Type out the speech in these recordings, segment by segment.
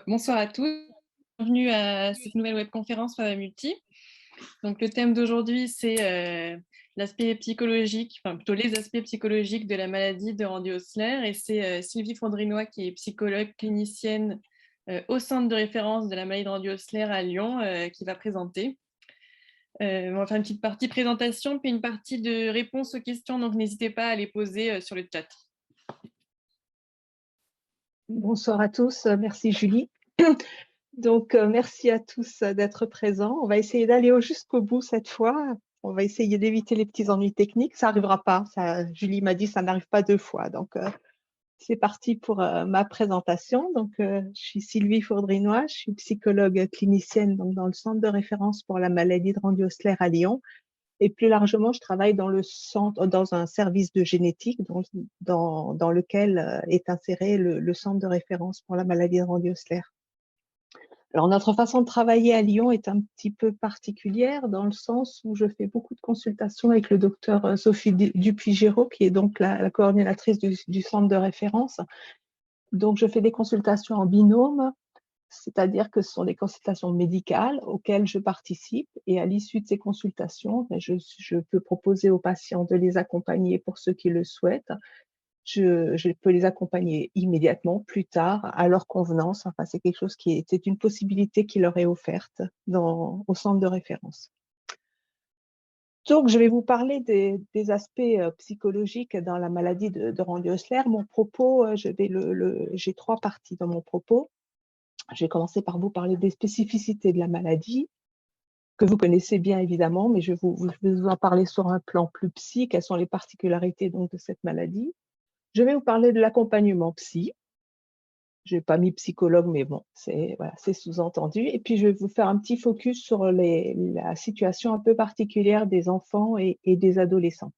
Bonsoir à tous, bienvenue à cette nouvelle webconférence Multi. Donc, le thème d'aujourd'hui, c'est l'aspect psychologique, enfin plutôt les aspects psychologiques de la maladie de Randy-Osler. Et c'est Sylvie Fondrinois, qui est psychologue clinicienne au centre de référence de la maladie de Randy-Osler à Lyon, qui va présenter. On va faire une petite partie présentation, puis une partie de réponse aux questions, donc n'hésitez pas à les poser sur le chat. Bonsoir à tous, merci Julie. Donc, merci à tous d'être présents. On va essayer d'aller jusqu'au bout cette fois. On va essayer d'éviter les petits ennuis techniques. Ça n'arrivera pas. Julie m'a dit ça n'arrive pas deux fois. Donc, c'est parti pour ma présentation. Donc, je suis Sylvie Fondrinois, je suis psychologue clinicienne donc, dans le centre de référence pour la maladie de Randy-Osler à Lyon. Et plus largement, je travaille dans un service de génétique dans lequel est inséré le centre de référence pour la maladie de Randy-Osler. Alors, notre façon de travailler à Lyon est un petit peu particulière dans le sens où je fais beaucoup de consultations avec le docteur Sophie Dupuy-Géraud, qui est donc la coordinatrice du centre de référence. Donc, je fais des consultations en binôme, c'est-à-dire que ce sont des consultations médicales auxquelles je participe et à l'issue de ces consultations, je peux proposer aux patients de les accompagner pour ceux qui le souhaitent. Je peux les accompagner immédiatement, plus tard, à leur convenance. Enfin, c'est quelque chose c'est une possibilité qui leur est offerte au centre de référence. Donc, je vais vous parler des aspects psychologiques dans la maladie de Randy-Osler. Mon propos, j'ai trois parties dans mon propos. Je vais commencer par vous parler des spécificités de la maladie, que vous connaissez bien évidemment, mais je vais vous en parler sur un plan plus psy. Quelles sont les particularités donc, de cette maladie? Je vais vous parler de l'accompagnement psy. Je n'ai pas mis psychologue, mais bon, c'est sous-entendu. Et puis, je vais vous faire un petit focus sur la situation un peu particulière des enfants et des adolescents.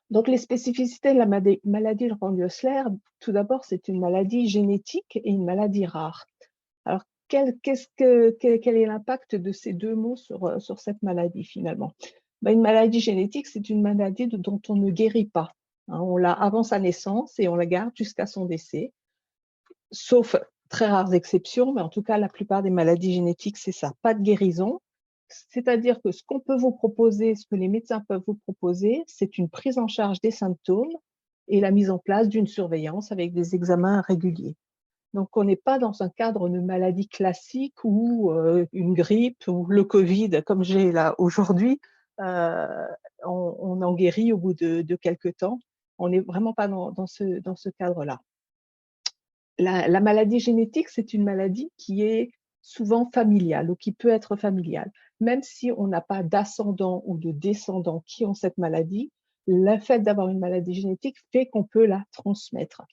Donc, les spécificités de la maladie de Randy-Osler, tout d'abord, c'est une maladie génétique et une maladie rare. Alors, quel est l'impact de ces deux mots sur cette maladie, finalement? Une maladie génétique, c'est une maladie dont on ne guérit pas. On l'a avant sa naissance et on la garde jusqu'à son décès, sauf très rares exceptions, mais en tout cas, la plupart des maladies génétiques, c'est ça, pas de guérison. C'est-à-dire que ce qu'on peut vous proposer, ce que les médecins peuvent vous proposer, c'est une prise en charge des symptômes et la mise en place d'une surveillance avec des examens réguliers. Donc, on n'est pas dans un cadre de maladie classique ou une grippe ou le Covid, comme j'ai là aujourd'hui, on en guérit au bout de quelques temps. On n'est vraiment pas dans ce cadre-là. La maladie génétique, c'est une maladie qui est souvent familiale ou qui peut être familiale. Même si on n'a pas d'ascendant ou de descendant qui ont cette maladie, le fait d'avoir une maladie génétique fait qu'on peut la transmettre.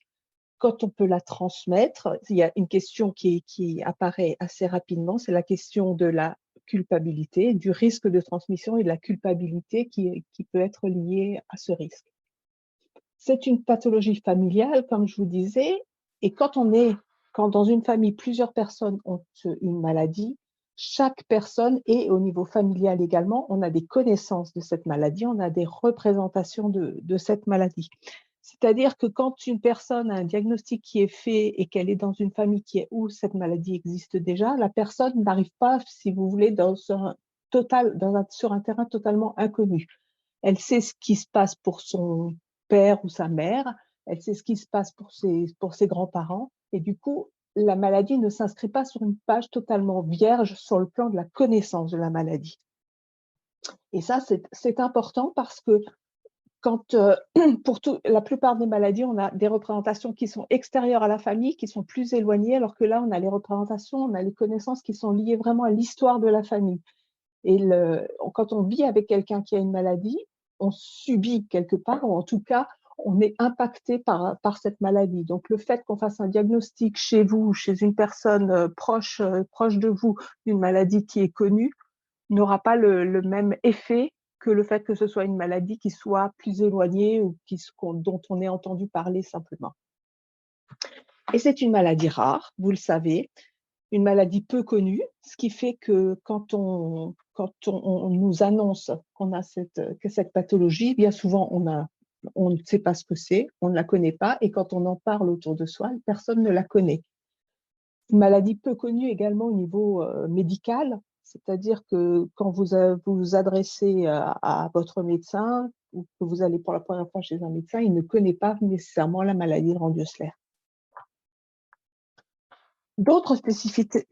Quand on peut la transmettre, il y a une question qui apparaît assez rapidement, c'est la question de la culpabilité, du risque de transmission et de la culpabilité qui peut être liée à ce risque. C'est une pathologie familiale, comme je vous disais, et quand dans une famille, plusieurs personnes ont une maladie, chaque personne, et au niveau familial également, on a des connaissances de cette maladie, on a des représentations de cette maladie. C'est-à-dire que quand une personne a un diagnostic qui est fait et qu'elle est dans une famille où cette maladie existe déjà, la personne n'arrive pas, si vous voulez, sur un terrain totalement inconnu. Elle sait ce qui se passe pour son père ou sa mère, elle sait ce qui se passe pour ses grands-parents, et du coup, la maladie ne s'inscrit pas sur une page totalement vierge sur le plan de la connaissance de la maladie. Et ça, c'est important parce que pour la plupart des maladies, on a des représentations qui sont extérieures à la famille, qui sont plus éloignées, alors que là, on a les représentations, on a les connaissances qui sont liées vraiment à l'histoire de la famille. Et quand on vit avec quelqu'un qui a une maladie, on subit quelque part, ou en tout cas, on est impacté par cette maladie. Donc, le fait qu'on fasse un diagnostic chez vous, chez une personne proche de vous, d'une maladie qui est connue, n'aura pas le même effet que le fait que ce soit une maladie qui soit plus éloignée ou dont on ait entendu parler simplement. Et c'est une maladie rare, vous le savez, une maladie peu connue, ce qui fait que quand on nous annonce que cette pathologie, bien souvent on ne sait pas ce que c'est, on ne la connaît pas, et quand on en parle autour de soi, personne ne la connaît. une maladie peu connue également au niveau médical, c'est-à-dire que quand vous vous adressez à votre médecin ou que vous allez pour la première fois chez un médecin, il ne connaît pas nécessairement la maladie de Randiosler. D'autres spécificités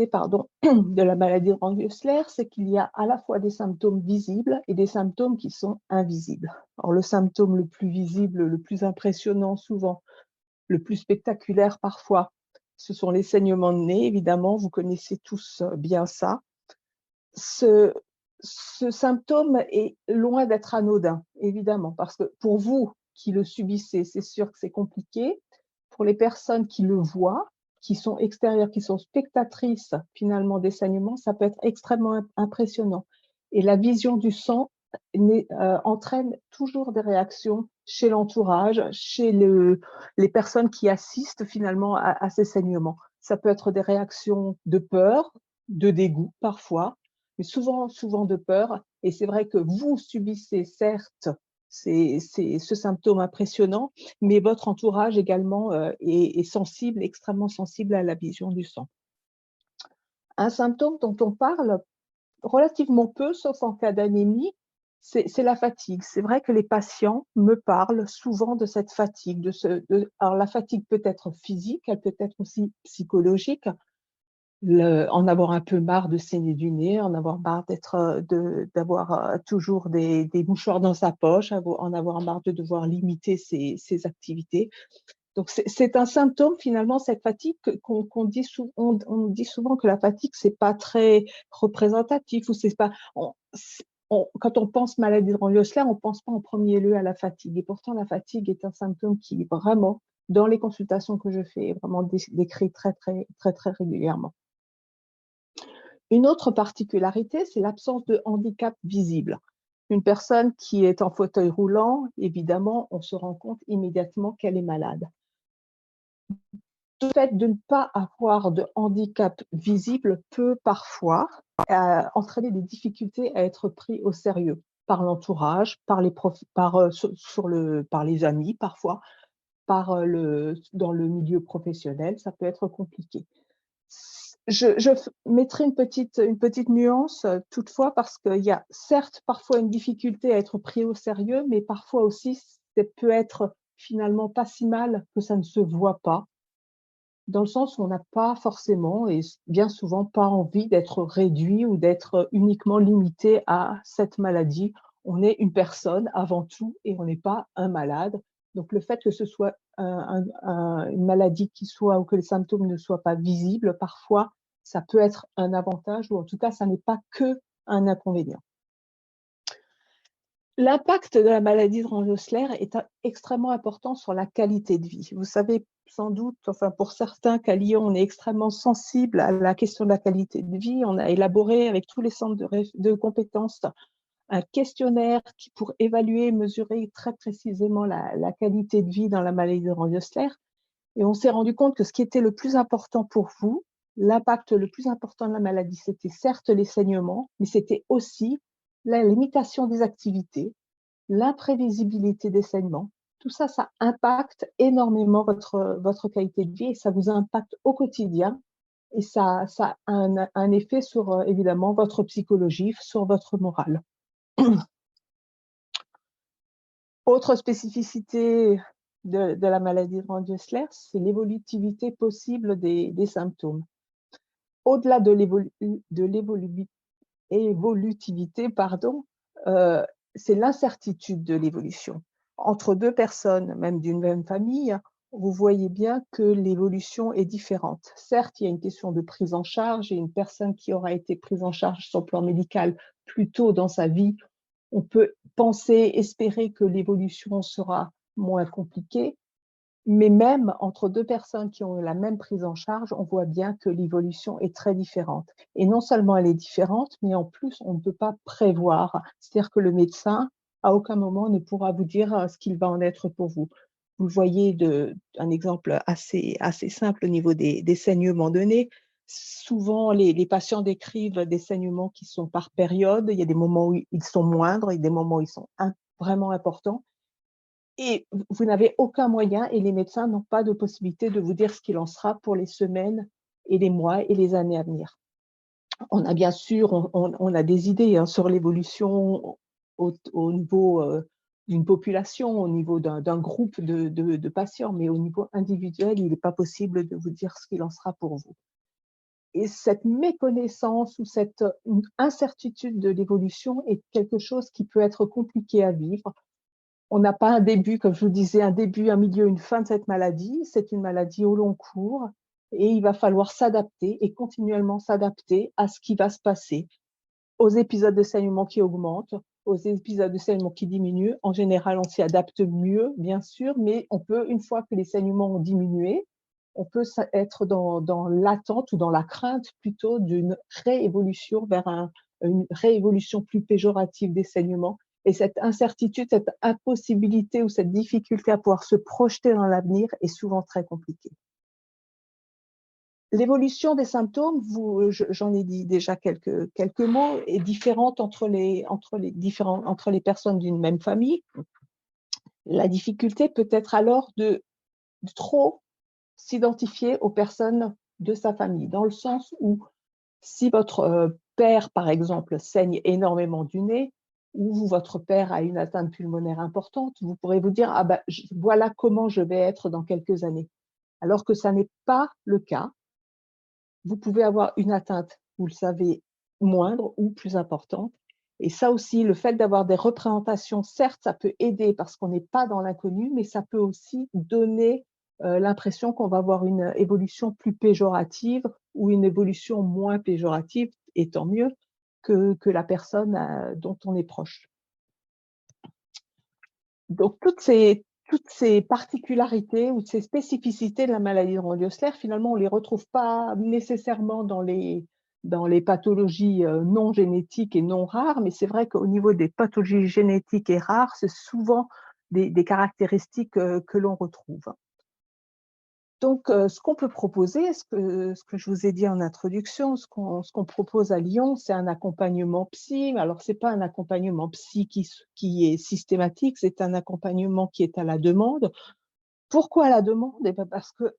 de la maladie de Randiosler, c'est qu'il y a à la fois des symptômes visibles et des symptômes qui sont invisibles. Alors, le symptôme le plus visible, le plus impressionnant souvent, le plus spectaculaire parfois, ce sont les saignements de nez, évidemment, vous connaissez tous bien ça. Ce symptôme est loin d'être anodin, évidemment, parce que pour vous qui le subissez, c'est sûr que c'est compliqué. Pour les personnes qui le voient, qui sont extérieures, qui sont spectatrices finalement des saignements, ça peut être extrêmement impressionnant. Et la vision du sang entraîne toujours des réactions chez l'entourage, chez les personnes qui assistent finalement à ces saignements. Ça peut être des réactions de peur, de dégoût parfois, mais souvent de peur. Et c'est vrai que vous subissez certes ce symptôme impressionnant, mais votre entourage également est sensible, extrêmement sensible à la vision du sang. Un symptôme dont on parle relativement peu, sauf en cas d'anémie, c'est la fatigue. C'est vrai que les patients me parlent souvent de cette fatigue. Alors la fatigue peut être physique, elle peut être aussi psychologique. En avoir un peu marre de saigner du nez, en avoir marre d'avoir toujours des mouchoirs dans sa poche, en avoir marre de devoir limiter ses activités. Donc c'est un symptôme finalement, cette fatigue qu'on dit on dit souvent que la fatigue c'est pas très représentatif ou c'est pas quand on pense maladie de Ranvier-Slers, on pense pas en premier lieu à la fatigue. Et pourtant la fatigue est un symptôme qui est vraiment dans les consultations que je fais est vraiment décrit très régulièrement. Une autre particularité, c'est l'absence de handicap visible. Une personne qui est en fauteuil roulant, évidemment, on se rend compte immédiatement qu'elle est malade. Le fait de ne pas avoir de handicap visible peut parfois entraîner des difficultés à être pris au sérieux par l'entourage, par les amis parfois, dans le milieu professionnel, ça peut être compliqué. Je mettrai une petite nuance toutefois parce qu'il y a certes parfois une difficulté à être pris au sérieux, mais parfois aussi ça peut être finalement pas si mal que ça ne se voit pas, dans le sens où on n'a pas forcément et bien souvent pas envie d'être réduit ou d'être uniquement limité à cette maladie. On est une personne avant tout et on n'est pas un malade. Donc le fait que ce soit une maladie ou que les symptômes ne soient pas visibles, parfois, ça peut être un avantage ou en tout cas, ça n'est pas que un inconvénient. L'impact de la maladie de Ranvier-Slers est extrêmement important sur la qualité de vie. Vous savez sans doute, enfin pour certains qu'à Lyon, on est extrêmement sensible à la question de la qualité de vie. On a élaboré avec tous les centres de compétences un questionnaire pour évaluer et mesurer très précisément la qualité de vie dans la maladie de Ranvier-Slers. Et on s'est rendu compte que ce qui était le plus important pour vous, l'impact le plus important de la maladie, c'était certes les saignements, mais c'était aussi la limitation des activités, l'imprévisibilité des saignements. Tout ça, ça impacte énormément votre qualité de vie et ça vous impacte au quotidien. Et ça a un effet sur, évidemment, votre psychologie, sur votre morale. Autre spécificité de la maladie de Ranvier-Slers, c'est l'évolutivité possible des symptômes. Au-delà de l'évolutivité, c'est l'incertitude de l'évolution. Entre deux personnes, même d'une même famille, vous voyez bien que l'évolution est différente. Certes, il y a une question de prise en charge et une personne qui aura été prise en charge sur le plan médical plus tôt dans sa vie, on peut penser, espérer que l'évolution sera moins compliquée. Mais même entre deux personnes qui ont eu la même prise en charge, on voit bien que l'évolution est très différente. Et non seulement elle est différente, mais en plus, on ne peut pas prévoir. C'est-à-dire que le médecin, à aucun moment, ne pourra vous dire ce qu'il va en être pour vous. Vous voyez un exemple assez simple au niveau des saignements de nez. Souvent, les patients décrivent des saignements qui sont par période. Il y a des moments où ils sont moindres et des moments où ils sont vraiment importants. et vous n'avez aucun moyen et les médecins n'ont pas de possibilité de vous dire ce qu'il en sera pour les semaines et les mois et les années à venir. On a bien sûr, on a des idées hein, sur l'évolution au niveau d'une population, au niveau d'un groupe de patients, mais au niveau individuel, il n'est pas possible de vous dire ce qu'il en sera pour vous. Et cette méconnaissance ou cette incertitude de l'évolution est quelque chose qui peut être compliqué à vivre. On n'a pas un début, comme je vous disais, un début, un milieu, une fin de cette maladie. C'est une maladie au long cours et il va falloir s'adapter et continuellement s'adapter à ce qui va se passer, aux épisodes de saignement qui augmentent, aux épisodes de saignement qui diminuent. En général, on s'y adapte mieux, bien sûr, mais on peut, une fois que les saignements ont diminué, on peut être dans l'attente ou dans la crainte plutôt d'une réévolution vers une réévolution plus péjorative des saignements. Et cette incertitude, cette impossibilité ou cette difficulté à pouvoir se projeter dans l'avenir est souvent très compliquée. L'évolution des symptômes, j'en ai dit déjà quelques mots, est différente entre les personnes d'une même famille. La difficulté peut être alors de trop s'identifier aux personnes de sa famille, dans le sens où si votre père, par exemple, saigne énormément du nez, ou votre père a une atteinte pulmonaire importante, vous pourrez vous dire, ah ben, voilà comment je vais être dans quelques années. Alors que ça n'est pas le cas. Vous pouvez avoir une atteinte, vous le savez, moindre ou plus importante. Et ça aussi, le fait d'avoir des représentations, certes, ça peut aider parce qu'on n'est pas dans l'inconnu, mais ça peut aussi donner l'impression qu'on va avoir une évolution plus péjorative ou une évolution moins péjorative, et tant mieux, que la personne dont on est proche. Donc, toutes ces particularités ou ces spécificités de la maladie de Rendy-Osler, finalement, on ne les retrouve pas nécessairement dans les pathologies non génétiques et non rares, mais c'est vrai qu'au niveau des pathologies génétiques et rares, c'est souvent des caractéristiques que l'on retrouve. Donc, ce qu'on peut proposer, ce que je vous ai dit en introduction, ce qu'on propose à Lyon, c'est un accompagnement psy. Alors, ce n'est pas un accompagnement psy qui est systématique, c'est un accompagnement qui est à la demande. Pourquoi à la demande? Eh bien parce que,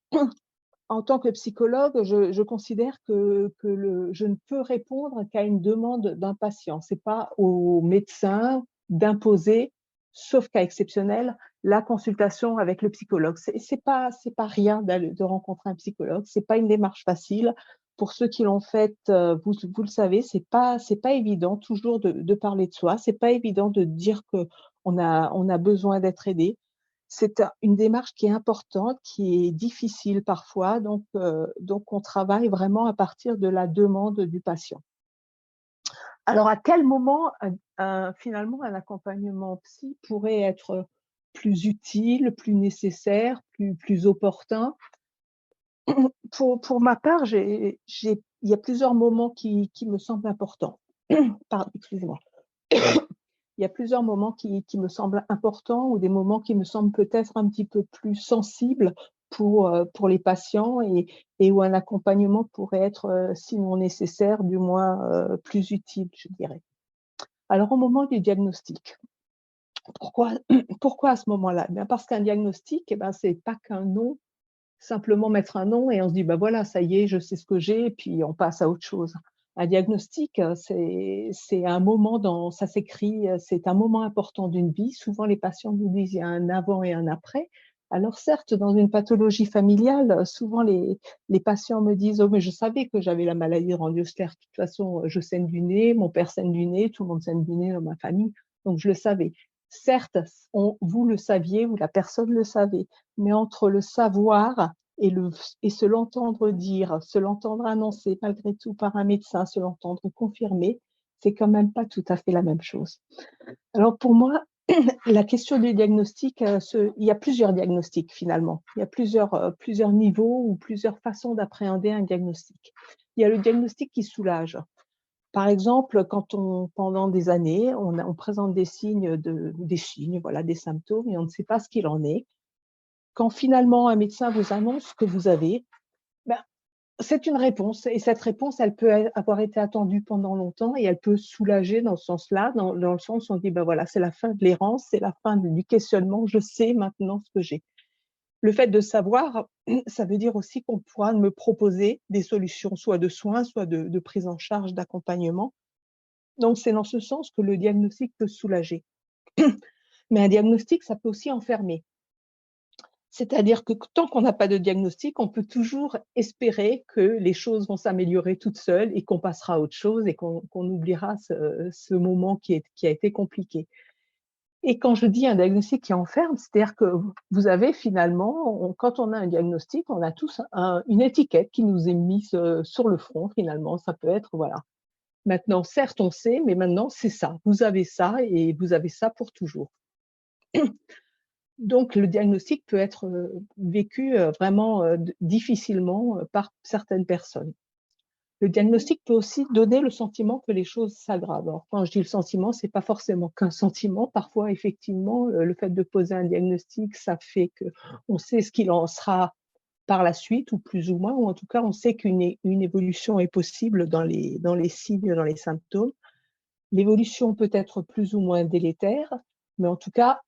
en tant que psychologue, je considère que je ne peux répondre qu'à une demande d'un patient. Ce n'est pas au médecin d'imposer, sauf cas exceptionnel, la consultation avec le psychologue. C'est pas rien de rencontrer un psychologue. C'est pas une démarche facile. Pour ceux qui l'ont faite, vous le savez, c'est pas évident toujours de parler de soi. C'est pas évident de dire que on a besoin d'être aidé. C'est une démarche qui est importante, qui est difficile parfois, donc on travaille vraiment à partir de la demande du patient. Alors, à quel moment, finalement, un accompagnement psy pourrait être plus utile, plus nécessaire, plus opportun? Pour ma part, il y a plusieurs moments qui me semblent importants. Pardon, excusez-moi. Il y a plusieurs moments qui me semblent importants ou des moments qui me semblent peut-être un petit peu plus sensibles pour les patients et où un accompagnement pourrait être, sinon nécessaire, du moins plus utile, je dirais. Alors, au moment du diagnostic, pourquoi à ce moment-là? Bien parce qu'un diagnostic, eh ben, ce n'est pas qu'un nom, simplement mettre un nom et on se dit, ben voilà, ça y est, je sais ce que j'ai, et puis on passe à autre chose. Un diagnostic, c'est un moment ça s'écrit, c'est un moment important d'une vie. Souvent, les patients nous disent il y a un avant et un après. Alors certes, dans une pathologie familiale, souvent les patients me disent oh mais je savais que j'avais la maladie de Rendy-Osler. De toute façon, je saigne du nez, mon père saigne du nez, tout le monde saigne du nez dans ma famille, donc je le savais. Certes, vous le saviez ou la personne le savait, mais entre le savoir et se l'entendre dire, se l'entendre annoncer malgré tout par un médecin, se l'entendre confirmer, c'est quand même pas tout à fait la même chose. Alors pour moi, la question du diagnostic, il y a plusieurs diagnostics finalement. Il y a plusieurs niveaux ou plusieurs façons d'appréhender un diagnostic. Il y a le diagnostic qui soulage. Par exemple, quand pendant des années, on présente des signes, voilà, des symptômes et on ne sait pas ce qu'il en est. Quand finalement un médecin vous annonce ce que vous avez, ben, c'est une réponse, et cette réponse, elle peut avoir été attendue pendant longtemps, et elle peut soulager dans ce sens-là, dans le sens où on dit, ben voilà, c'est la fin de l'errance, c'est la fin du questionnement, je sais maintenant ce que j'ai. Le fait de savoir, ça veut dire aussi qu'on pourra me proposer des solutions, soit de soins, soit de prise en charge, d'accompagnement. Donc, c'est dans ce sens que le diagnostic peut soulager. Mais un diagnostic, ça peut aussi enfermer. C'est-à-dire que tant qu'on n'a pas de diagnostic, on peut toujours espérer que les choses vont s'améliorer toutes seules et qu'on passera à autre chose et qu'on oubliera ce moment qui a été compliqué. Et quand je dis un diagnostic qui enferme, c'est-à-dire que vous avez finalement, quand on a un diagnostic, on a tous une étiquette qui nous est mise sur le front finalement. Ça peut être, voilà. Maintenant, certes, on sait, mais maintenant, c'est ça. Vous avez ça et vous avez ça pour toujours. Donc, le diagnostic peut être vécu vraiment difficilement par certaines personnes. Le diagnostic peut aussi donner le sentiment que les choses s'aggravent. Alors, quand je dis le sentiment, c'est pas forcément qu'un sentiment. Parfois, effectivement, le fait de poser un diagnostic, ça fait qu'on sait ce qu'il en sera par la suite, ou plus ou moins, ou en tout cas, on sait qu'une évolution est possible dans les signes, dans les symptômes. L'évolution peut être plus ou moins délétère, mais en tout cas,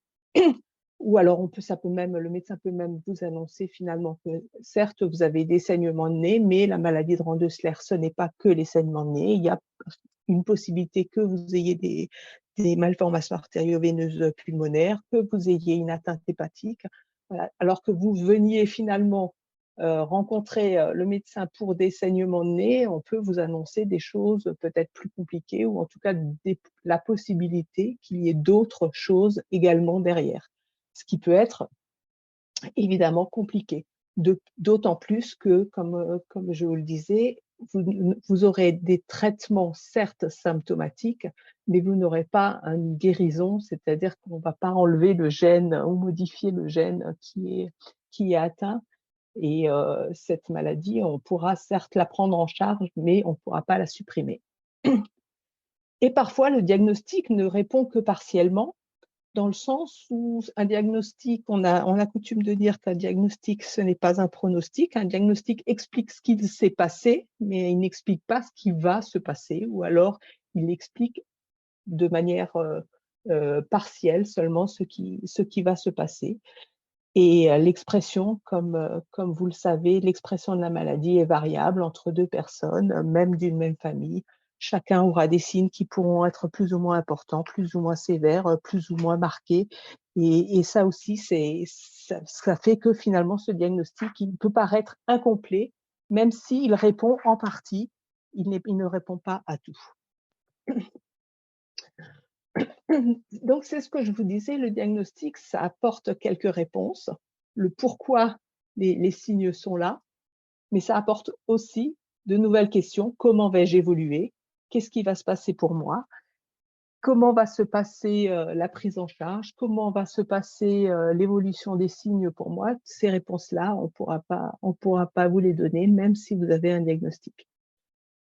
ou alors le médecin peut même vous annoncer finalement que certes, vous avez des saignements de nez, mais la maladie de Rand-Oeschler, ce n'est pas que les saignements de nez. Il y a une possibilité que vous ayez des malformations artério-veineuses pulmonaires, que vous ayez une atteinte hépatique. Voilà. Alors que vous veniez finalement rencontrer le médecin pour des saignements de nez, on peut vous annoncer des choses peut-être plus compliquées, ou en tout cas la possibilité qu'il y ait d'autres choses également derrière, ce qui peut être évidemment compliqué. D'autant plus que, comme je vous le disais, vous aurez des traitements certes symptomatiques, mais vous n'aurez pas une guérison, c'est-à-dire qu'on ne va pas enlever le gène ou modifier le gène qui est atteint. Et cette maladie, on pourra certes la prendre en charge, mais on ne pourra pas la supprimer. Et parfois, le diagnostic ne répond que partiellement, dans le sens où un diagnostic, on a coutume de dire qu'un diagnostic, ce n'est pas un pronostic. Un diagnostic explique ce qu'il s'est passé, mais il n'explique pas ce qui va se passer, ou alors il explique de manière partielle seulement ce qui va se passer. Et l'expression, comme vous le savez, l'expression de la maladie est variable entre deux personnes, même d'une même famille. Chacun aura des signes qui pourront être plus ou moins importants, plus ou moins sévères, plus ou moins marqués. Et ça aussi, ça fait que finalement, ce diagnostic, il peut paraître incomplet, même s'il répond en partie, il ne répond pas à tout. Donc, c'est ce que je vous disais, le diagnostic, ça apporte quelques réponses, le pourquoi les signes sont là, mais ça apporte aussi de nouvelles questions. Comment vais-je évoluer? Qu'est-ce qui va se passer pour moi? Comment va se passer la prise en charge? Comment va se passer l'évolution des signes pour moi? Ces réponses-là, on pourra pas vous les donner, même si vous avez un diagnostic.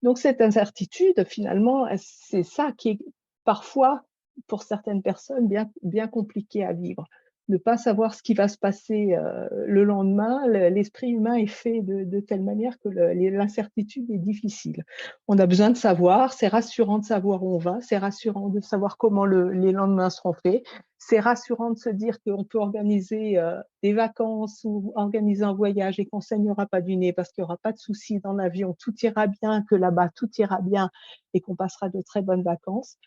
Donc, cette incertitude, finalement, c'est ça qui est parfois, pour certaines personnes, bien compliqué à vivre. Ne pas savoir ce qui va se passer le lendemain, l'esprit humain est fait de telle manière que l'incertitude est difficile. On a besoin de savoir, c'est rassurant de savoir où on va, c'est rassurant de savoir comment les lendemains seront faits, c'est rassurant de se dire qu'on peut organiser des vacances ou organiser un voyage et qu'on ne saignera pas du nez parce qu'il n'y aura pas de soucis dans l'avion, tout ira bien, que là-bas tout ira bien et qu'on passera de très bonnes vacances.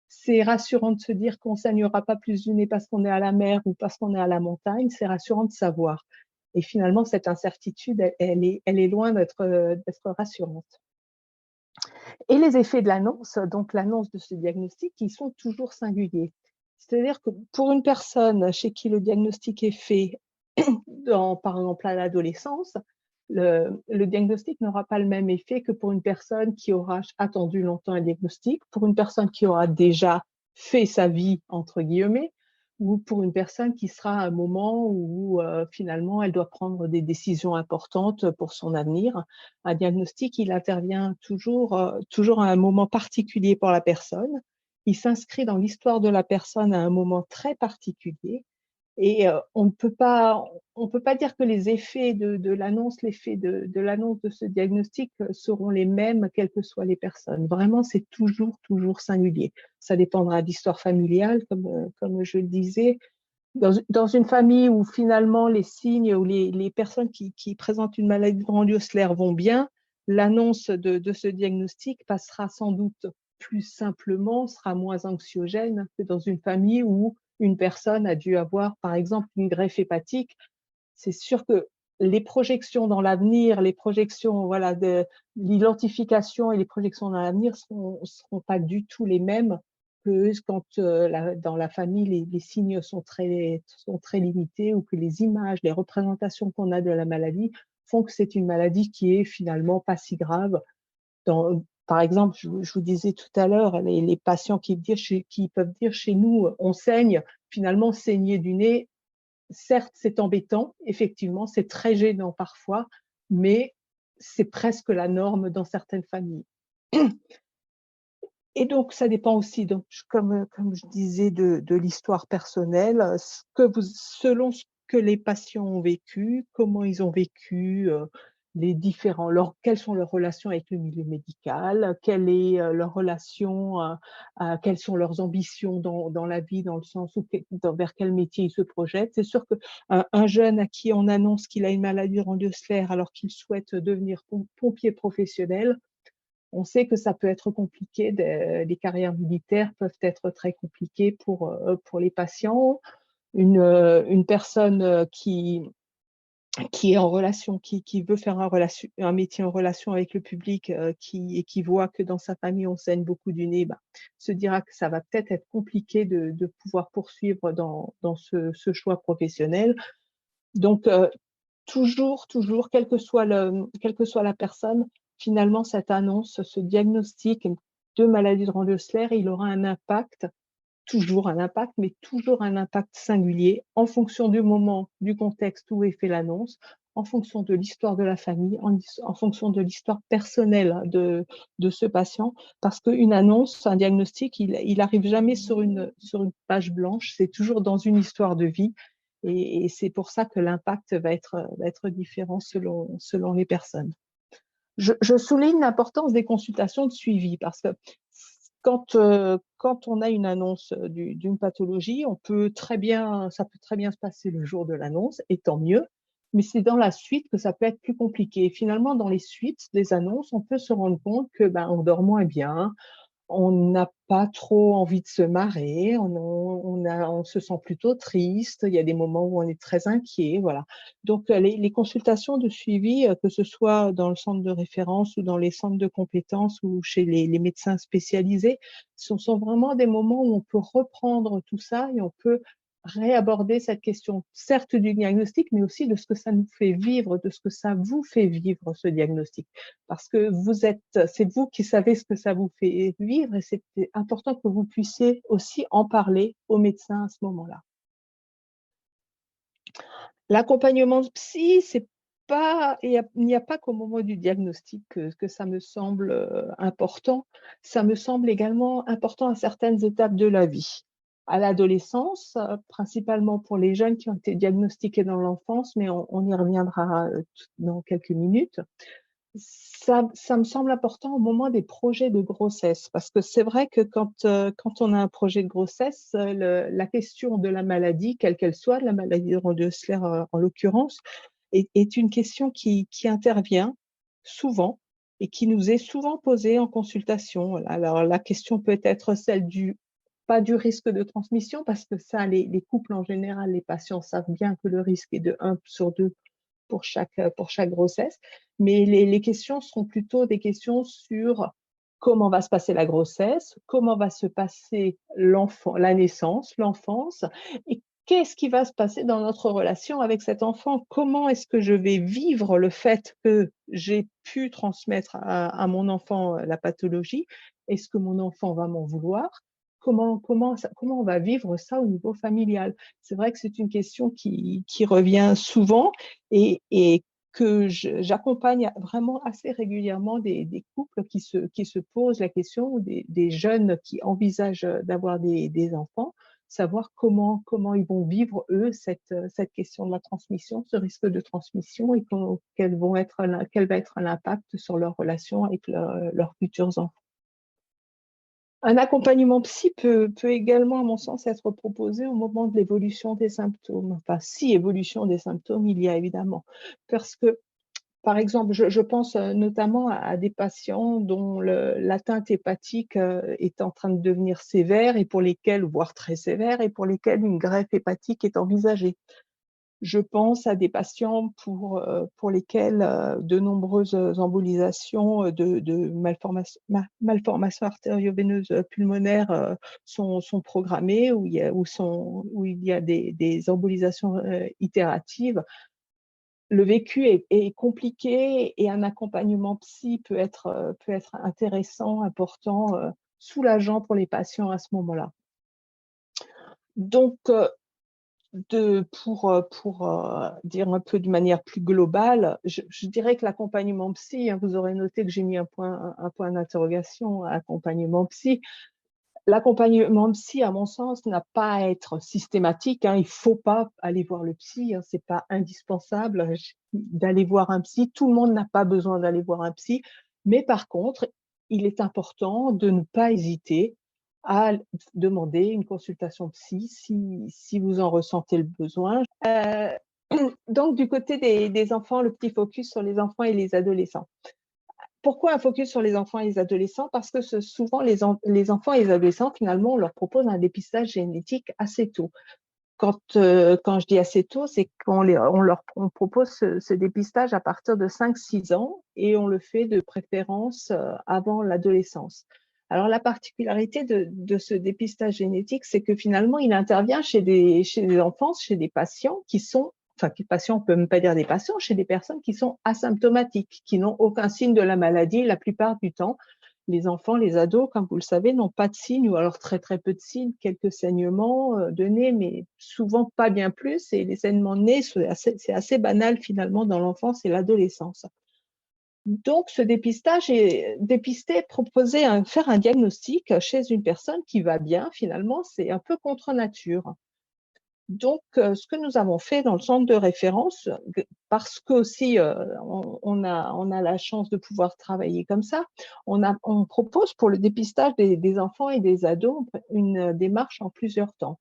C'est rassurant de se dire qu'on ne saignera pas plus du nez parce qu'on est à la mer ou parce qu'on est à la montagne, c'est rassurant de savoir. Et finalement, cette incertitude, elle est loin d'être rassurante. Et les effets de l'annonce, donc l'annonce de ce diagnostic, qui sont toujours singuliers. C'est-à-dire que pour une personne chez qui le diagnostic est fait, par exemple à l'adolescence, le diagnostic n'aura pas le même effet que pour une personne qui aura attendu longtemps un diagnostic, pour une personne qui aura déjà fait sa vie, entre guillemets, ou pour une personne qui sera à un moment où finalement elle doit prendre des décisions importantes pour son avenir. Un diagnostic, il intervient toujours à un moment particulier pour la personne. Il s'inscrit dans l'histoire de la personne à un moment très particulier. Et on peut pas dire que les effets de l'annonce, l'effet de l'annonce de ce diagnostic seront les mêmes, quelles que soient les personnes. Vraiment, c'est toujours singulier. Ça dépendra d'histoire familiale, comme je le disais. Dans une famille où finalement les signes ou les personnes qui présentent une maladie grandiocelaire vont bien, l'annonce de ce diagnostic passera sans doute plus simplement, sera moins anxiogène que dans une famille où une personne a dû avoir, par exemple, une greffe hépatique. C'est sûr que les projections dans l'avenir, les projections, voilà, de l'identification et les projections dans l'avenir seront pas du tout les mêmes que quand dans la famille, les signes sont très limités ou que les images, les représentations qu'on a de la maladie font que c'est une maladie qui est finalement pas si grave. Par exemple, je vous disais tout à l'heure, les patients qui peuvent dire chez nous, on saigne, finalement, saigner du nez, certes, c'est embêtant, effectivement, c'est très gênant parfois, mais c'est presque la norme dans certaines familles. Et donc, ça dépend aussi, donc, comme je disais, de l'histoire personnelle, selon ce que les patients ont vécu, comment ils ont vécu, quelles sont leurs relations avec le milieu médical, quelle est leur relation, quelles sont leurs ambitions dans la vie, dans le sens où, vers quel métier ils se projettent. C'est sûr qu'un jeune à qui on annonce qu'il a une maladie grandiocelaire alors qu'il souhaite devenir pompier professionnel, on sait que ça peut être compliqué, les carrières militaires peuvent être très compliquées pour les patients. Une personne qui est en relation, qui veut faire un métier en relation avec le public et qui voit que dans sa famille on saigne beaucoup du nez, bah, se dira que ça va peut-être être compliqué de pouvoir poursuivre dans ce choix professionnel. Donc, toujours, quelle que soit la personne, finalement, cette annonce, ce diagnostic de maladie de Randle-Schler, il aura un impact, toujours un impact, mais toujours un impact singulier en fonction du moment, du contexte où est fait l'annonce, en fonction de l'histoire de la famille, en fonction de l'histoire personnelle de ce patient, parce qu'une annonce, un diagnostic, il arrive jamais sur une page blanche, c'est toujours dans une histoire de vie. Et c'est pour ça que l'impact va être différent selon les personnes. Je souligne l'importance des consultations de suivi parce que quand on a une annonce d'une pathologie, ça peut très bien se passer le jour de l'annonce, et tant mieux, mais c'est dans la suite que ça peut être plus compliqué. Finalement, dans les suites des annonces, on peut se rendre compte que on dort moins bien, on n'a pas trop envie de se marrer, on se sent plutôt triste, il y a des moments où on est très inquiet, voilà. Donc, les consultations de suivi, que ce soit dans le centre de référence ou dans les centres de compétences ou chez les médecins spécialisés, sont vraiment des moments où on peut reprendre tout ça et on peut réaborder cette question, certes du diagnostic, mais aussi de ce que ça nous fait vivre, de ce que ça vous fait vivre, ce diagnostic. Parce que c'est vous qui savez ce que ça vous fait vivre et c'est important que vous puissiez aussi en parler aux médecins à ce moment-là. L'accompagnement psy, c'est pas, il n'y a pas qu'au moment du diagnostic que ça me semble important. Ça me semble également important à certaines étapes de la vie. À l'adolescence, principalement pour les jeunes qui ont été diagnostiqués dans l'enfance, mais on y reviendra dans quelques minutes. Ça me semble important au moment des projets de grossesse, parce que c'est vrai que quand on a un projet de grossesse, la question de la maladie, quelle qu'elle soit, la maladie de Randle-Schler en l'occurrence, est une question qui intervient souvent et qui nous est souvent posée en consultation. Alors la question peut être celle pas du risque de transmission, parce que ça, les couples en général, les patients savent bien que le risque est de 1 sur 2 pour chaque grossesse. Mais les questions seront plutôt des questions sur comment va se passer la grossesse, comment va se passer la naissance, l'enfance, et qu'est-ce qui va se passer dans notre relation avec cet enfant? Comment est-ce que je vais vivre le fait que j'ai pu transmettre à mon enfant la pathologie? Est-ce que mon enfant va m'en vouloir? Comment on va vivre ça au niveau familial? C'est vrai que c'est une question qui revient souvent et que j'accompagne vraiment assez régulièrement des couples qui se posent la question, ou des jeunes qui envisagent d'avoir des enfants, savoir comment ils vont vivre, eux, cette question de la transmission, ce risque de transmission, et quel va être l'impact sur leur relation avec leurs futurs enfants. Un accompagnement psy peut également, à mon sens, être proposé au moment de l'évolution des symptômes. Enfin, si évolution des symptômes il y a évidemment. Parce que, par exemple, je pense notamment à des patients dont l'atteinte hépatique est en train de devenir sévère, et pour lesquels, voire très sévère, et pour lesquels une greffe hépatique est envisagée. Je pense à des patients pour lesquels de nombreuses embolisations de malformations artério-veineuses pulmonaires sont programmées, où il y a des embolisations itératives. Le vécu est compliqué, et un accompagnement psy peut être intéressant, important, soulageant pour les patients à ce moment-là. Donc, pour dire un peu de manière plus globale, je dirais que l'accompagnement psy, vous aurez noté que j'ai mis un point d'interrogation à accompagnement psy. L'accompagnement psy, à mon sens, n'a pas à être systématique. Il ne faut pas aller voir le psy, ce n'est pas indispensable d'aller voir un psy. Tout le monde n'a pas besoin d'aller voir un psy. Mais par contre, il est important de ne pas hésiter à demander une consultation psy si vous en ressentez le besoin. Donc, du côté des enfants, le petit focus sur les enfants et les adolescents. Pourquoi un focus sur les enfants et les adolescents? Parce que souvent, les enfants et les adolescents, finalement, on leur propose un dépistage génétique assez tôt. Quand je dis assez tôt, c'est on propose ce dépistage à partir de 5-6 ans, et on le fait de préférence avant l'adolescence. Alors, la particularité de ce dépistage génétique, c'est que finalement, il intervient chez des enfants, chez des patients qui sont, enfin, patients, on ne peut même pas dire des patients, chez des personnes qui sont asymptomatiques, qui n'ont aucun signe de la maladie la plupart du temps. Les enfants, les ados, comme vous le savez, n'ont pas de signes, ou alors très très peu de signes, quelques saignements de nez, mais souvent pas bien plus. Et les saignements de nez, c'est assez banal finalement dans l'enfance et l'adolescence. Donc, ce dépistage est proposer faire un diagnostic chez une personne qui va bien, finalement, c'est un peu contre nature. Donc, ce que nous avons fait dans le centre de référence, parce qu'aussi on a la chance de pouvoir travailler comme ça, on propose pour le dépistage des enfants et des ados une démarche en plusieurs temps.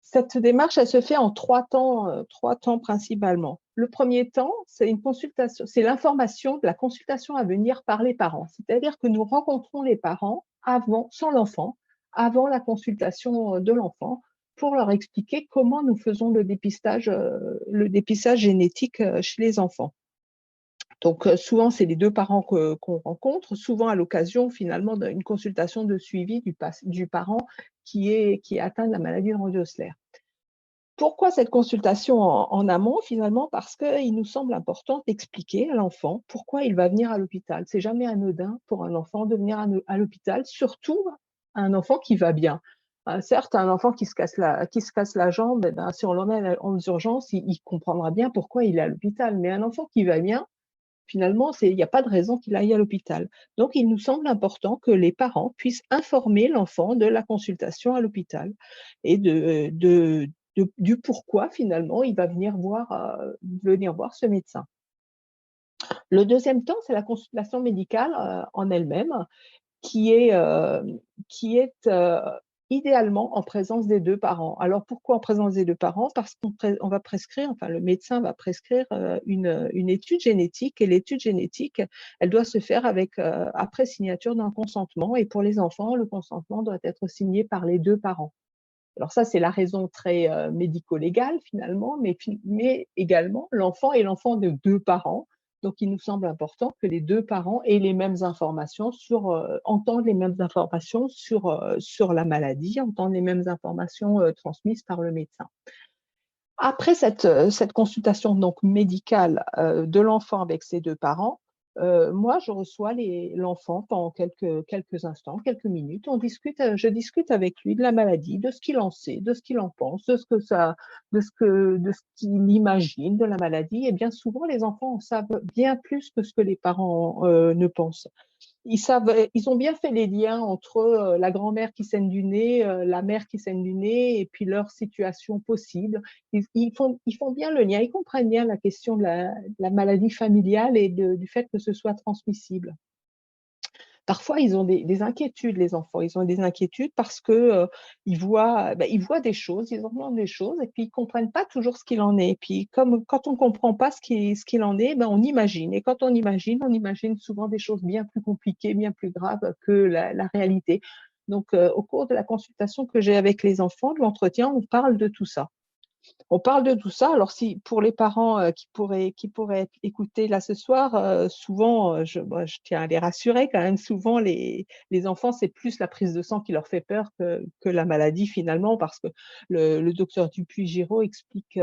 Cette démarche, elle se fait en 3 temps principalement. Le premier temps, c'est une consultation, c'est l'information de la consultation à venir par les parents. C'est-à-dire que nous rencontrons les parents sans l'enfant, avant la consultation de l'enfant, pour leur expliquer comment nous faisons le dépistage génétique chez les enfants. Donc, souvent, c'est les 2 parents qu'on rencontre, souvent à l'occasion, finalement, d'une consultation de suivi du parent qui est atteint de la maladie de Ranvier-Osler. Pourquoi cette consultation en amont, finalement? Parce qu'il nous semble important d'expliquer à l'enfant pourquoi il va venir à l'hôpital. C'est jamais anodin pour un enfant de venir à l'hôpital, surtout un enfant qui va bien. Certes, un enfant qui se casse la jambe, si on l'emmène aux urgences, il comprendra bien pourquoi il est à l'hôpital. Mais un enfant qui va bien, finalement, il n'y a pas de raison qu'il aille à l'hôpital. Donc, il nous semble important que les parents puissent informer l'enfant de la consultation à l'hôpital, et du pourquoi, finalement, il va venir voir ce médecin. Le deuxième temps, c'est la consultation médicale en elle-même, qui est idéalement en présence des 2 parents. Alors, pourquoi en présence des 2 parents? Parce qu'on va prescrire, enfin le médecin va prescrire une étude génétique, et l'étude génétique, elle doit se faire après signature d'un consentement, et pour les enfants, le consentement doit être signé par les 2 parents. Alors ça, c'est la raison très médico-légale finalement, mais également l'enfant est l'enfant de 2 parents. Donc, il nous semble important que les 2 parents aient les mêmes informations entendent les mêmes informations sur la maladie, entendent les mêmes informations transmises par le médecin. Après cette consultation donc médicale de l'enfant avec ses 2 parents, moi, je reçois l'enfant pendant quelques instants, quelques minutes. Je discute avec lui de la maladie, de ce qu'il en sait, de ce qu'il en pense, de ce qu'il imagine de la maladie. Et bien souvent, les enfants en savent bien plus que ce que les parents ne pensent. ils ont bien fait les liens entre la grand-mère qui saigne du nez, la mère qui saigne du nez, et puis leur situation possible. Ils font bien le lien, ils comprennent bien la question de la maladie familiale et du fait que ce soit transmissible. Parfois, ils ont des inquiétudes, les enfants. Ils ont des inquiétudes parce que ils voient des choses, ils entendent des choses, et puis ils comprennent pas toujours ce qu'il en est. Et puis, comme quand on comprend pas ce qu'il en est, ben, on imagine. Et quand on imagine souvent des choses bien plus compliquées, bien plus graves que la réalité. Donc, au cours de la consultation que j'ai avec les enfants, de l'entretien, on parle de tout ça. On parle de tout ça. Alors, si pour les parents qui pourraient écouter là ce soir, souvent, je tiens à les rassurer quand même. Souvent, les enfants, c'est plus la prise de sang qui leur fait peur que la maladie finalement, parce que le docteur Dupuy-Giraud explique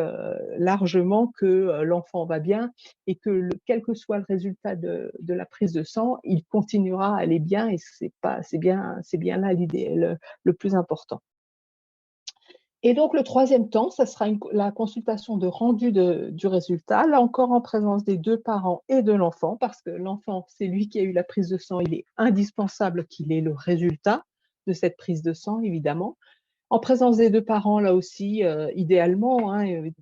largement que l'enfant va bien et que quel que soit le résultat de la prise de sang, il continuera à aller bien, et c'est bien là l'idée, le plus important. Et donc, le troisième temps, ça sera la consultation de rendu du résultat, là encore en présence des deux parents et de l'enfant, parce que l'enfant, c'est lui qui a eu la prise de sang, il est indispensable qu'il ait le résultat de cette prise de sang, évidemment. En présence des deux parents, là aussi, idéalement, hein, il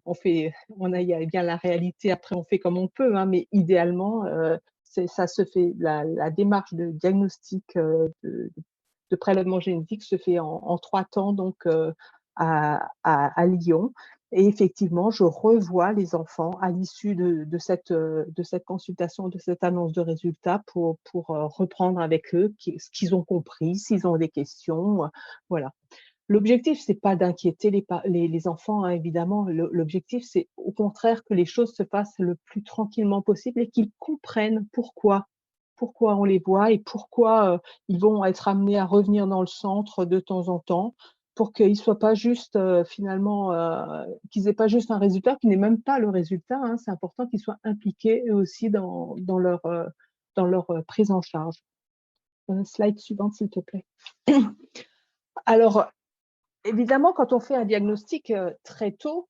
y a bien la réalité, après on fait comme on peut, hein, mais idéalement, ça se fait, la démarche de diagnostic de prélèvement génétique se fait en 3 temps, donc à Lyon. Et effectivement, je revois les enfants à l'issue de cette consultation, de cette annonce de résultats, pour reprendre avec eux ce qu'ils ont compris, s'ils ont des questions, voilà. L'objectif, c'est pas d'inquiéter les enfants, hein, évidemment. L'objectif, c'est au contraire que les choses se passent le plus tranquillement possible et qu'ils comprennent pourquoi on les voit et pourquoi ils vont être amenés à revenir dans le centre de temps en temps, pour qu'ils soient pas juste finalement, qu'ils aient pas juste un résultat qui n'est même pas le résultat, hein. C'est important qu'ils soient impliqués eux aussi dans leur prise en charge. Slide suivante, s'il te plaît. Alors, évidemment, quand on fait un diagnostic très tôt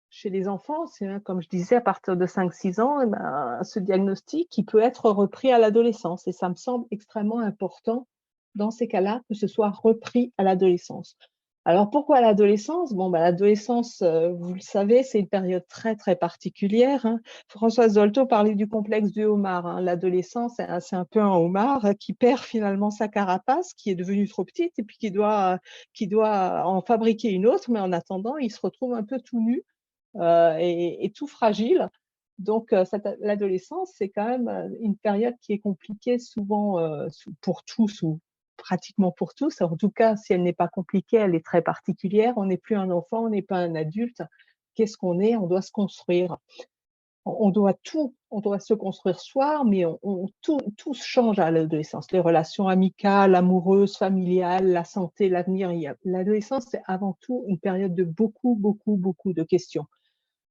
chez les enfants, c'est comme je disais, à partir de 5-6 ans, ce diagnostic qui peut être repris à l'adolescence. Et ça me semble extrêmement important dans ces cas-là que ce soit repris à l'adolescence. Alors pourquoi l'adolescence? Bon, l'adolescence, vous le savez, c'est une période très très particulière, hein. Françoise Dolto parlait du complexe du homard, hein. L'adolescence, c'est un peu un homard qui perd finalement sa carapace, qui est devenue trop petite, et puis qui doit en fabriquer une autre, mais en attendant, il se retrouve un peu tout nu et tout fragile. Donc, l'adolescence, c'est quand même une période qui est compliquée souvent pour tous, ou pratiquement pour tous. En tout cas, si elle n'est pas compliquée, elle est très particulière. On n'est plus un enfant, on n'est pas un adulte. Qu'est-ce qu'on est? On doit se construire. On doit se construire soi, mais tout change à l'adolescence. Les relations amicales, amoureuses, familiales, la santé, l'avenir. L'adolescence, c'est avant tout une période de beaucoup, beaucoup, beaucoup de questions.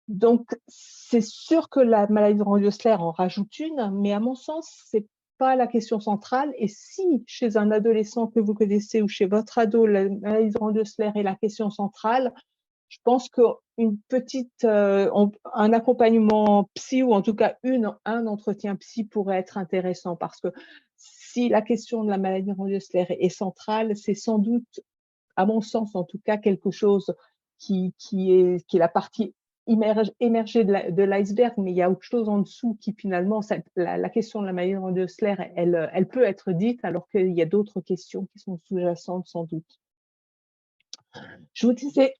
Donc, c'est sûr que la maladie de Rand-Osler en rajoute une, mais à mon sens, c'est pas la question centrale. Et si chez un adolescent que vous connaissez ou chez votre ado, la maladie de Rand-Osler est la question centrale, je pense un accompagnement psy, ou en tout cas un entretien psy, pourrait être intéressant, parce que si la question de la maladie de Rand-Osler est centrale, c'est sans doute, à mon sens en tout cas, quelque chose qui est la partie émergée de l'iceberg, mais il y a autre chose en dessous qui finalement, la question de la maladie de Rand-Osler, elle peut être dite, alors qu'il y a d'autres questions qui sont sous-jacentes sans doute. Je vous disais,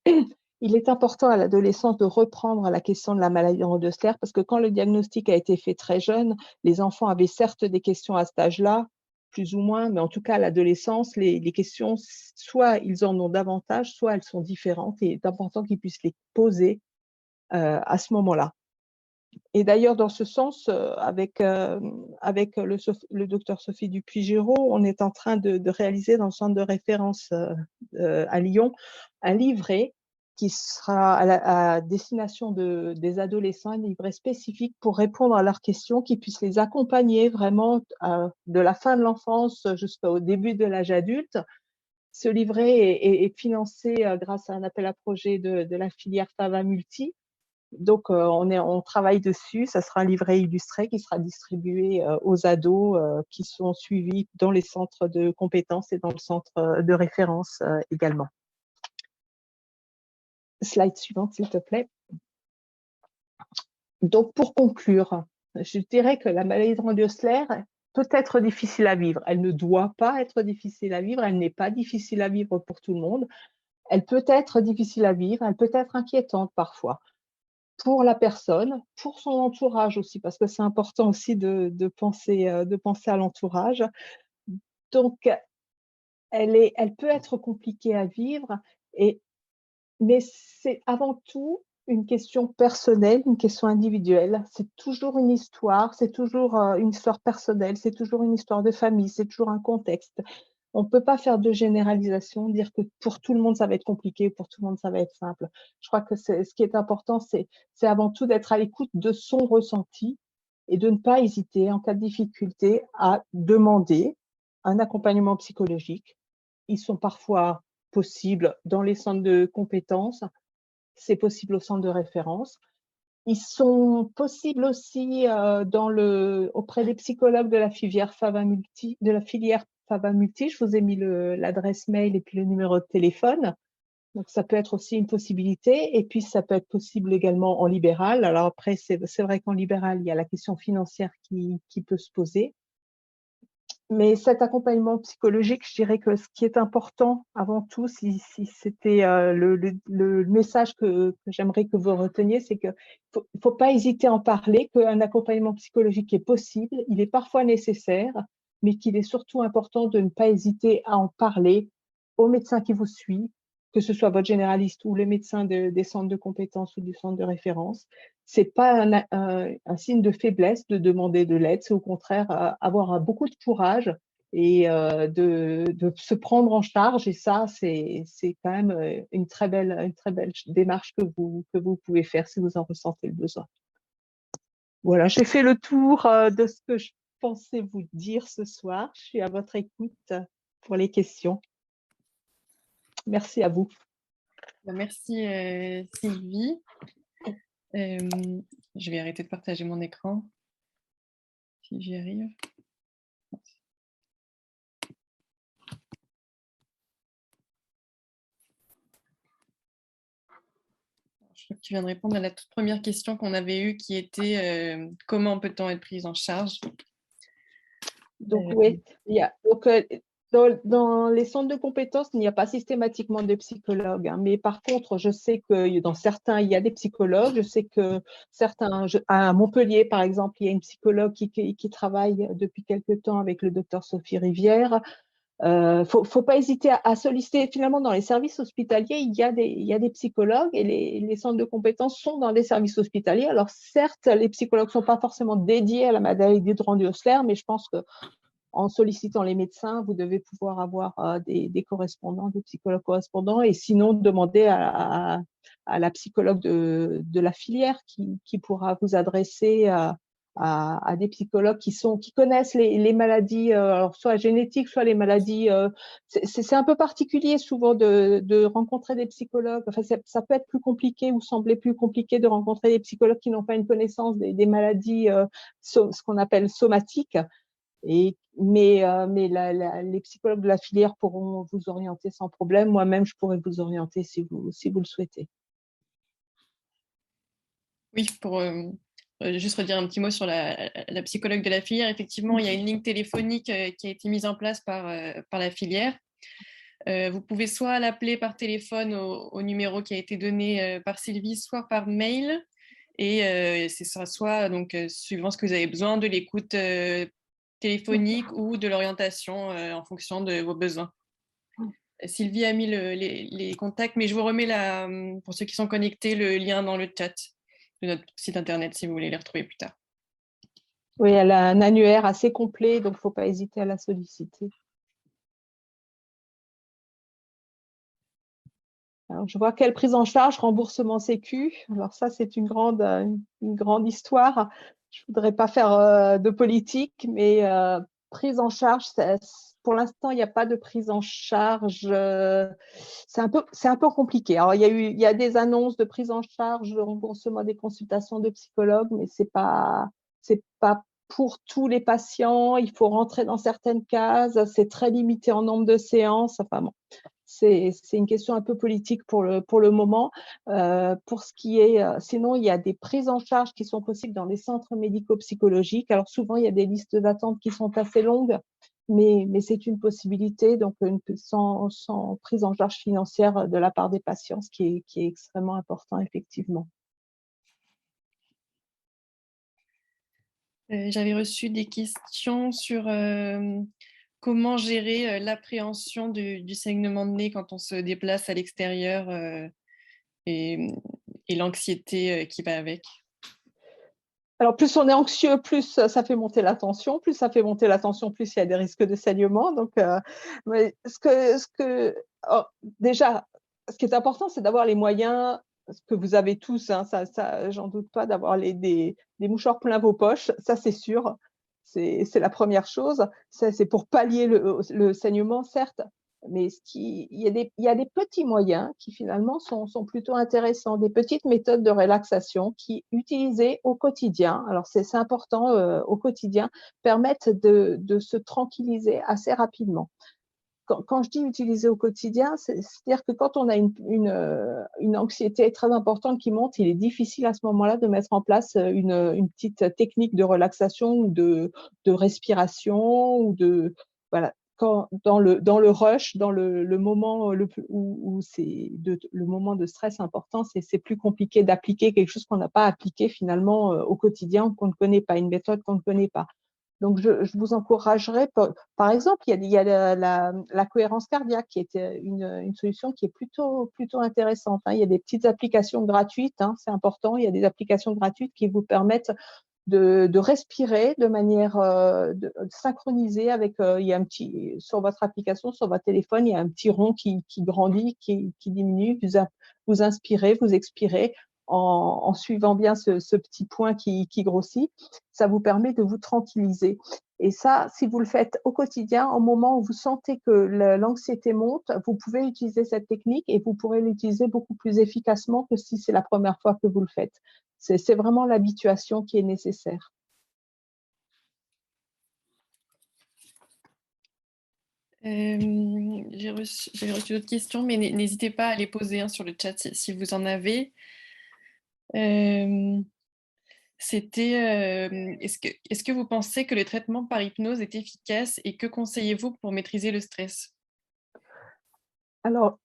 il est important à l'adolescence de reprendre la question de la maladie de Rand-Osler, parce que quand le diagnostic a été fait très jeune, les enfants avaient certes des questions à cet âge-là, plus ou moins, mais en tout cas à l'adolescence, les questions, soit ils en ont davantage, soit elles sont différentes, et il est important qu'ils puissent les poser à ce moment-là. Et d'ailleurs, dans ce sens, avec le docteur Sophie Dupuy-Giraud, on est en train de réaliser dans le centre de référence à Lyon un livret qui sera à destination des adolescents, un livret spécifique pour répondre à leurs questions, qui puisse les accompagner vraiment de la fin de l'enfance jusqu'au début de l'âge adulte. Ce livret est financé grâce à un appel à projet de la filière Fava Multi. Donc, on travaille dessus. Ça sera un livret illustré qui sera distribué aux ados qui sont suivis dans les centres de compétences et dans le centre de référence également. Slide suivante, s'il te plaît. Donc, pour conclure, je dirais que la maladie de Rand-Osler peut être difficile à vivre. Elle ne doit pas être difficile à vivre. Elle n'est pas difficile à vivre pour tout le monde. Elle peut être difficile à vivre. Elle peut être inquiétante parfois pour la personne, pour son entourage aussi, parce que c'est important aussi de penser à l'entourage. Donc, elle peut être compliquée à vivre, mais c'est avant tout une question personnelle, une question individuelle. C'est toujours une histoire personnelle, c'est toujours une histoire de famille, c'est toujours un contexte. On ne peut pas faire de généralisation, dire que pour tout le monde, ça va être compliqué, pour tout le monde, ça va être simple. Je crois que ce qui est important, c'est avant tout d'être à l'écoute de son ressenti et de ne pas hésiter, en cas de difficulté, à demander un accompagnement psychologique. Ils sont parfois possibles dans les centres de compétences, c'est possible au centre de référence. Ils sont possibles aussi auprès des psychologues de la filière FAVA-Multi. Je vous ai mis l'adresse mail et puis le numéro de téléphone. Donc, ça peut être aussi une possibilité. Et puis, ça peut être possible également en libéral. Alors après, c'est vrai qu'en libéral, il y a la question financière qui peut se poser. Mais cet accompagnement psychologique, je dirais que ce qui est important avant tout, si c'était le message que j'aimerais que vous reteniez, c'est qu'il ne faut pas hésiter à en parler, qu'un accompagnement psychologique est possible, il est parfois nécessaire, mais qu'il est surtout important de ne pas hésiter à en parler au médecin qui vous suit, que ce soit votre généraliste ou le médecin des centres de compétences ou du centre de référence. C'est pas un signe de faiblesse de demander de l'aide, c'est au contraire avoir beaucoup de courage et de se prendre en charge. Et ça, c'est quand même une très belle démarche que vous pouvez faire si vous en ressentez le besoin. Voilà, j'ai fait le tour de ce que je pensais vous dire ce soir. Je suis à votre écoute pour les questions. Merci à vous. Merci Sylvie. Je vais arrêter de partager mon écran, si j'y arrive. Je crois que tu viens de répondre à la toute première question qu'on avait eue, qui était comment peut-on être prise en charge? Donc, oui, dans les centres de compétences, il n'y a pas systématiquement de psychologues, hein, mais par contre, je sais que dans certains, il y a des psychologues. Je sais que à Montpellier, par exemple, il y a une psychologue qui travaille depuis quelque temps avec le docteur Sophie Rivière. Faut pas hésiter à solliciter. Finalement, dans les services hospitaliers, il y a des psychologues et les centres de compétences sont dans des services hospitaliers. Alors, certes, les psychologues ne sont pas forcément dédiés à la maladie de Rand-Osler, mais je pense que en sollicitant les médecins, vous devez pouvoir avoir des correspondants, des psychologues correspondants, et sinon demander à la psychologue de la filière qui pourra vous adresser à des psychologues qui connaissent les maladies, alors soit génétiques, soit les maladies. C'est un peu particulier souvent de rencontrer des psychologues. Enfin, ça peut être plus compliqué ou sembler plus compliqué de rencontrer des psychologues qui n'ont pas une connaissance des maladies, ce qu'on appelle somatiques. Mais les psychologues de la filière pourront vous orienter sans problème. Moi-même, je pourrais vous orienter si vous le souhaitez. Oui, pour juste redire un petit mot sur la psychologue de la filière. Effectivement, il y a une ligne téléphonique qui a été mise en place par la filière. Vous pouvez soit l'appeler par téléphone au numéro qui a été donné par Sylvie, soit par mail. Et ce sera soit, donc, suivant ce que vous avez besoin, de l'écoute téléphonique ou de l'orientation en fonction de vos besoins. Sylvie a mis les contacts, mais je vous remets pour ceux qui sont connectés, le lien dans le chat de notre site internet si vous voulez les retrouver plus tard. Oui, elle a un annuaire assez complet, donc il ne faut pas hésiter à la solliciter. Alors, je vois quelle prise en charge, remboursement Sécu. Alors ça, c'est une grande histoire. Je ne voudrais pas faire de politique, mais prise en charge, pour l'instant, il n'y a pas de prise en charge. C'est un peu compliqué. Alors, il y a des annonces de prise en charge, de remboursement des consultations de psychologues, mais c'est pas pour tous les patients. Il faut rentrer dans certaines cases. C'est très limité en nombre de séances. Enfin bon, c'est une question un peu politique pour le moment. Pour ce qui est, sinon, il y a des prises en charge qui sont possibles dans les centres médico-psychologiques. Alors souvent, il y a des listes d'attente qui sont assez longues, mais c'est une possibilité, donc sans prise en charge financière de la part des patients, ce qui est extrêmement important, effectivement. J'avais reçu des questions sur comment gérer l'appréhension du saignement de nez quand on se déplace à l'extérieur et, et l'anxiété qui va avec. Alors, plus on est anxieux, plus ça fait monter la tension. Plus ça fait monter la tension, plus il y a des risques de saignement. Donc, mais oh, déjà, ce qui est important, c'est d'avoir les moyens, ce que vous avez tous, hein, j'en doute pas, d'avoir des mouchoirs plein vos poches. Ça, c'est sûr. C'est la première chose. Ça, c'est pour pallier le saignement, certes. Mais il y a des petits moyens qui finalement sont plutôt intéressants, des petites méthodes de relaxation qui, utilisées au quotidien, alors c'est important au quotidien, permettent de se tranquilliser assez rapidement. Quand je dis utiliser au quotidien, c'est-à-dire que quand on a une anxiété très importante qui monte, il est difficile à ce moment-là de mettre en place une petite technique de relaxation ou de respiration ou de voilà. Dans le rush, dans le moment où c'est le moment de stress important, c'est plus compliqué d'appliquer quelque chose qu'on n'a pas appliqué finalement au quotidien, qu'on ne connaît pas, une méthode qu'on ne connaît pas. Donc, je vous encouragerais, par exemple, il y a la cohérence cardiaque qui est une solution qui est plutôt intéressante, hein. Il y a des petites applications gratuites, hein, c'est important. Il y a des applications gratuites qui vous permettent de respirer de manière synchronisée avec, il y a sur votre application, sur votre téléphone, il y a un petit rond qui grandit, qui diminue. Vous inspirez, vous expirez en suivant bien ce petit point qui grossit. Ça vous permet de vous tranquilliser. Et ça, si vous le faites au quotidien, au moment où vous sentez que l'anxiété monte, vous pouvez utiliser cette technique et vous pourrez l'utiliser beaucoup plus efficacement que si c'est la première fois que vous le faites. C'est vraiment l'habituation qui est nécessaire. J'avais reçu d'autres questions, mais n'hésitez pas à les poser, hein, sur le chat si vous en avez. C'était, est-ce que vous pensez que le traitement par hypnose est efficace et que conseillez-vous pour maîtriser le stress? Alors,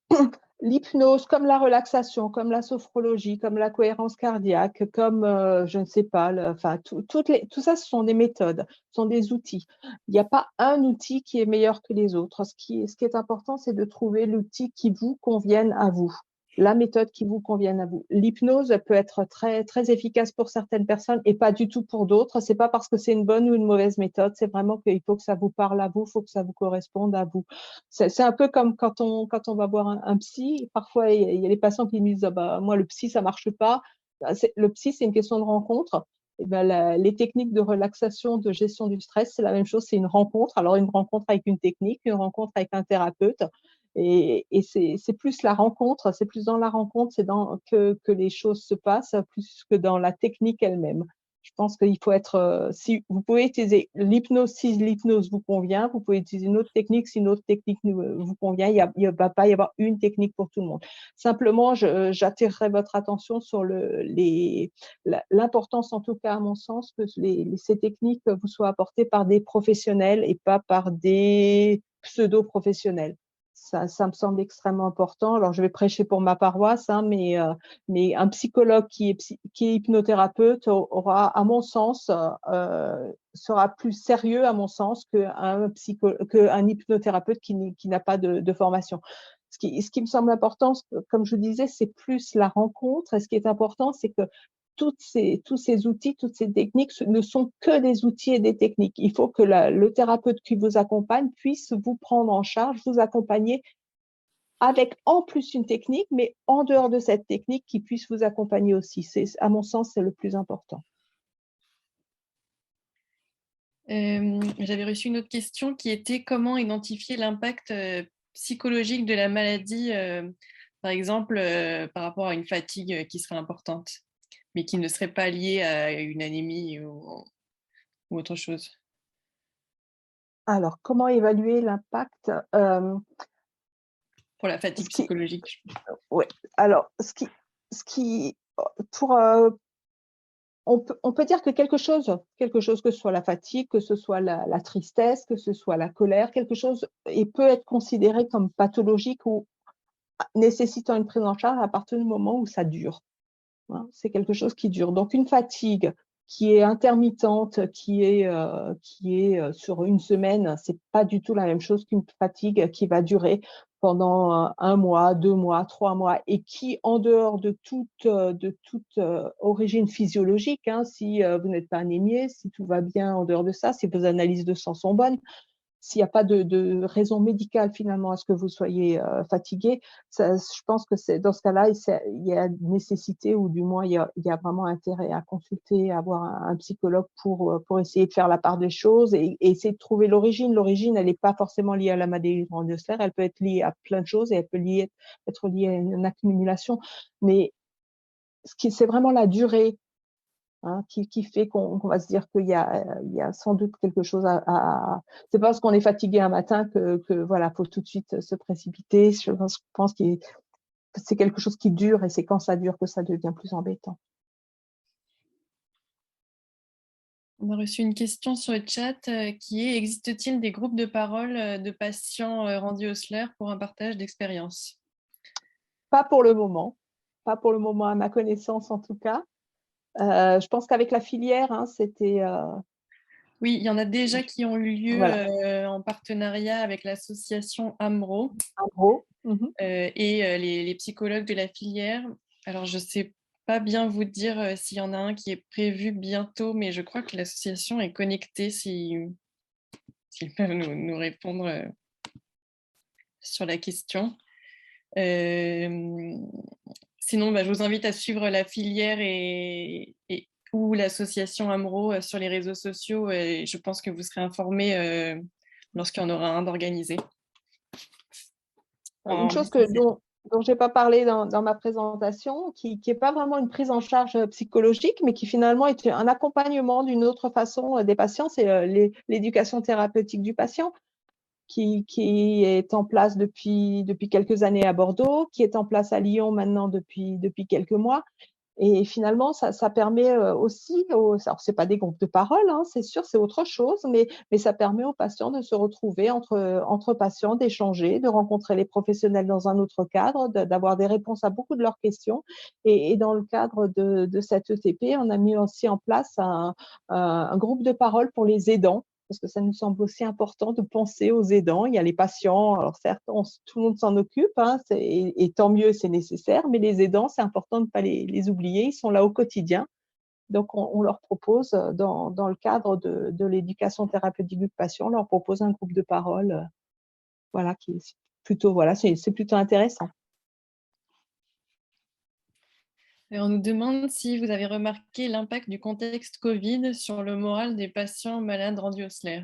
l'hypnose, comme la relaxation, comme la sophrologie, comme la cohérence cardiaque, comme, je ne sais pas, enfin, tout ça, ce sont des méthodes, ce sont des outils. Il n'y a pas un outil qui est meilleur que les autres. Ce qui est important, c'est de trouver l'outil qui vous convienne à vous, la méthode qui vous convienne à vous. L'hypnose peut être très, très efficace pour certaines personnes et pas du tout pour d'autres. C'est pas parce que c'est une bonne ou une mauvaise méthode, c'est vraiment qu'il faut que ça vous parle à vous, il faut que ça vous corresponde à vous. C'est un peu comme quand on va voir un psy. Parfois, il y a les patients qui me disent, ah bah, moi, le psy, ça marche pas. Le psy, c'est une question de rencontre. Et ben, les techniques de relaxation, de gestion du stress, c'est la même chose, c'est une rencontre. Alors, une rencontre avec une technique, une rencontre avec un thérapeute. Et c'est plus la rencontre, c'est plus dans la rencontre, que les choses se passent, plus que dans la technique elle-même. Je pense qu'il faut être, si vous pouvez utiliser l'hypnose, si l'hypnose vous convient, vous pouvez utiliser une autre technique si une autre technique vous convient. Il ne va pas y avoir une technique pour tout le monde. Simplement, j'attirerai votre attention sur l'importance, en tout cas à mon sens, que ces techniques vous soient apportées par des professionnels et pas par des pseudo-professionnels. Ça me semble extrêmement important. Alors, je vais prêcher pour ma paroisse, hein, mais un psychologue qui est hypnothérapeute aura, à mon sens, sera plus sérieux, à mon sens, qu'un hypnothérapeute qui n'a pas de formation. Ce qui me semble important, comme je disais, c'est plus la rencontre. Et ce qui est important, c'est que tous ces outils, toutes ces techniques ne sont que des outils et des techniques. Il faut que le thérapeute qui vous accompagne puisse vous prendre en charge, vous accompagner avec en plus une technique, mais en dehors de cette technique, qui puisse vous accompagner aussi. À mon sens, c'est le plus important. J'avais reçu une autre question qui était comment identifier l'impact psychologique de la maladie, par exemple, par rapport à une fatigue qui serait importante, mais qui ne serait pas liée à une anémie ou autre chose. Alors, comment évaluer l'impact? Pour la fatigue Ce qui psychologique. Ouais, alors ce qui pour, on peut dire que quelque chose, que ce soit la fatigue, que ce soit la tristesse, que ce soit la colère, quelque chose et peut être considéré comme pathologique ou nécessitant une prise en charge à partir du moment où ça dure. Hein, c'est quelque chose qui dure. Donc une fatigue qui est intermittente, qui est sur une semaine, c'est pas du tout la même chose qu'une fatigue qui va durer pendant un mois, 2 mois, 3 mois, et qui, en dehors de toute origine physiologique, hein, si vous n'êtes pas anémié, si tout va bien en dehors de ça, si vos analyses de sang sont bonnes, s'il n'y a pas de raison médicale finalement à ce que vous soyez fatigué, ça, je pense que c'est dans ce cas-là, il y a nécessité ou du moins il y a vraiment intérêt à consulter, à avoir un psychologue pour essayer de faire la part des choses et essayer de trouver l'origine. L'origine, elle n'est pas forcément liée à la maladie Grande-Osler, elle peut être liée à plein de choses et elle peut être liée à une accumulation. Mais c'est vraiment la durée, hein, qui fait qu'on va se dire il y a sans doute quelque chose c'est pas parce qu'on est fatigué un matin que voilà, faut tout de suite se précipiter. Je pense que c'est quelque chose qui dure et c'est quand ça dure que ça devient plus embêtant. On a reçu une question sur le chat qui est: existe-t-il des groupes de parole de patients rendus Osler pour un partage d'expérience? Pas pour le moment. Pas pour le moment, à ma connaissance en tout cas. Je pense qu'avec la filière, hein, c'était Oui, il y en a déjà qui ont eu lieu voilà, en partenariat avec l'association AMRO en gros. Mmh. et les psychologues de la filière. Alors, je ne sais pas bien vous dire s'il y en a un qui est prévu bientôt, mais je crois que l'association est connectée s'ils peuvent nous répondre sur la question. Sinon, je vous invite à suivre la filière ou l'association AMRO sur les réseaux sociaux. Et je pense que vous serez informés lorsqu'il y en aura un d'organisé. Une chose dont je n'ai pas parlé dans ma présentation, qui n'est pas vraiment une prise en charge psychologique, mais qui finalement est un accompagnement d'une autre façon des patients, c'est l'éducation thérapeutique du patient, qui est en place depuis quelques années à Bordeaux, qui est en place à Lyon maintenant depuis quelques mois. Et finalement, ça permet aussi, alors c'est pas des groupes de parole, hein, c'est sûr, c'est autre chose, mais ça permet aux patients de se retrouver entre patients, d'échanger, de rencontrer les professionnels dans un autre cadre, d'avoir des réponses à beaucoup de leurs questions. Et dans le cadre de cette ETP, on a mis aussi en place un groupe de parole pour les aidants, parce que ça nous semble aussi important de penser aux aidants. Il y a les patients, alors certes, tout le monde s'en occupe, hein, et tant mieux, c'est nécessaire, mais les aidants, c'est important de ne pas les oublier, ils sont là au quotidien. Donc, on leur propose, dans le cadre de l'éducation thérapeutique du patient, on leur propose un groupe de parole, voilà, qui est plutôt, voilà, c'est plutôt intéressant. Et on nous demande si vous avez remarqué l'impact du contexte Covid sur le moral des patients malades rendus Osler.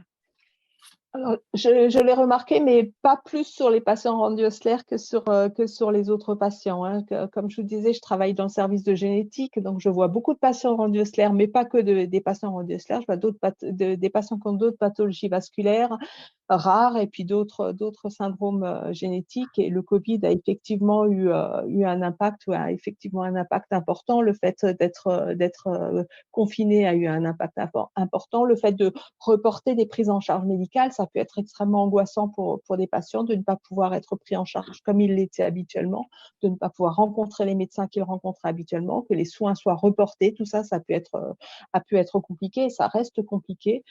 Alors, je l'ai remarqué, mais pas plus sur les patients rendus Osler que sur les autres patients, hein. Comme je vous disais, je travaille dans le service de génétique, donc je vois beaucoup de patients rendus Osler, mais pas que des patients rendus Osler. Je vois des patients qui ont d'autres pathologies vasculaires rares et puis d'autres syndromes génétiques. Et le Covid a effectivement eu un impact, ou a effectivement un impact important. Le fait d'être confiné a eu un impact important. Le fait de reporter des prises en charge médicales, ça peut être extrêmement angoissant pour des patients de ne pas pouvoir être pris en charge comme ils l'étaient habituellement, de ne pas pouvoir rencontrer les médecins qu'ils rencontrent habituellement, que les soins soient reportés. Tout ça, a pu être compliqué et ça reste compliqué.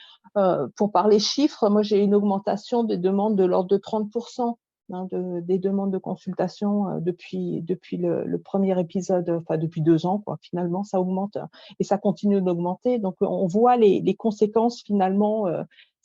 Pour parler chiffres, moi j'ai une augmentation des demandes de l'ordre de 30%. Hein, des demandes de consultation depuis le premier épisode, enfin depuis 2 ans, quoi. Finalement, ça augmente et ça continue d'augmenter. Donc, on voit les conséquences finalement.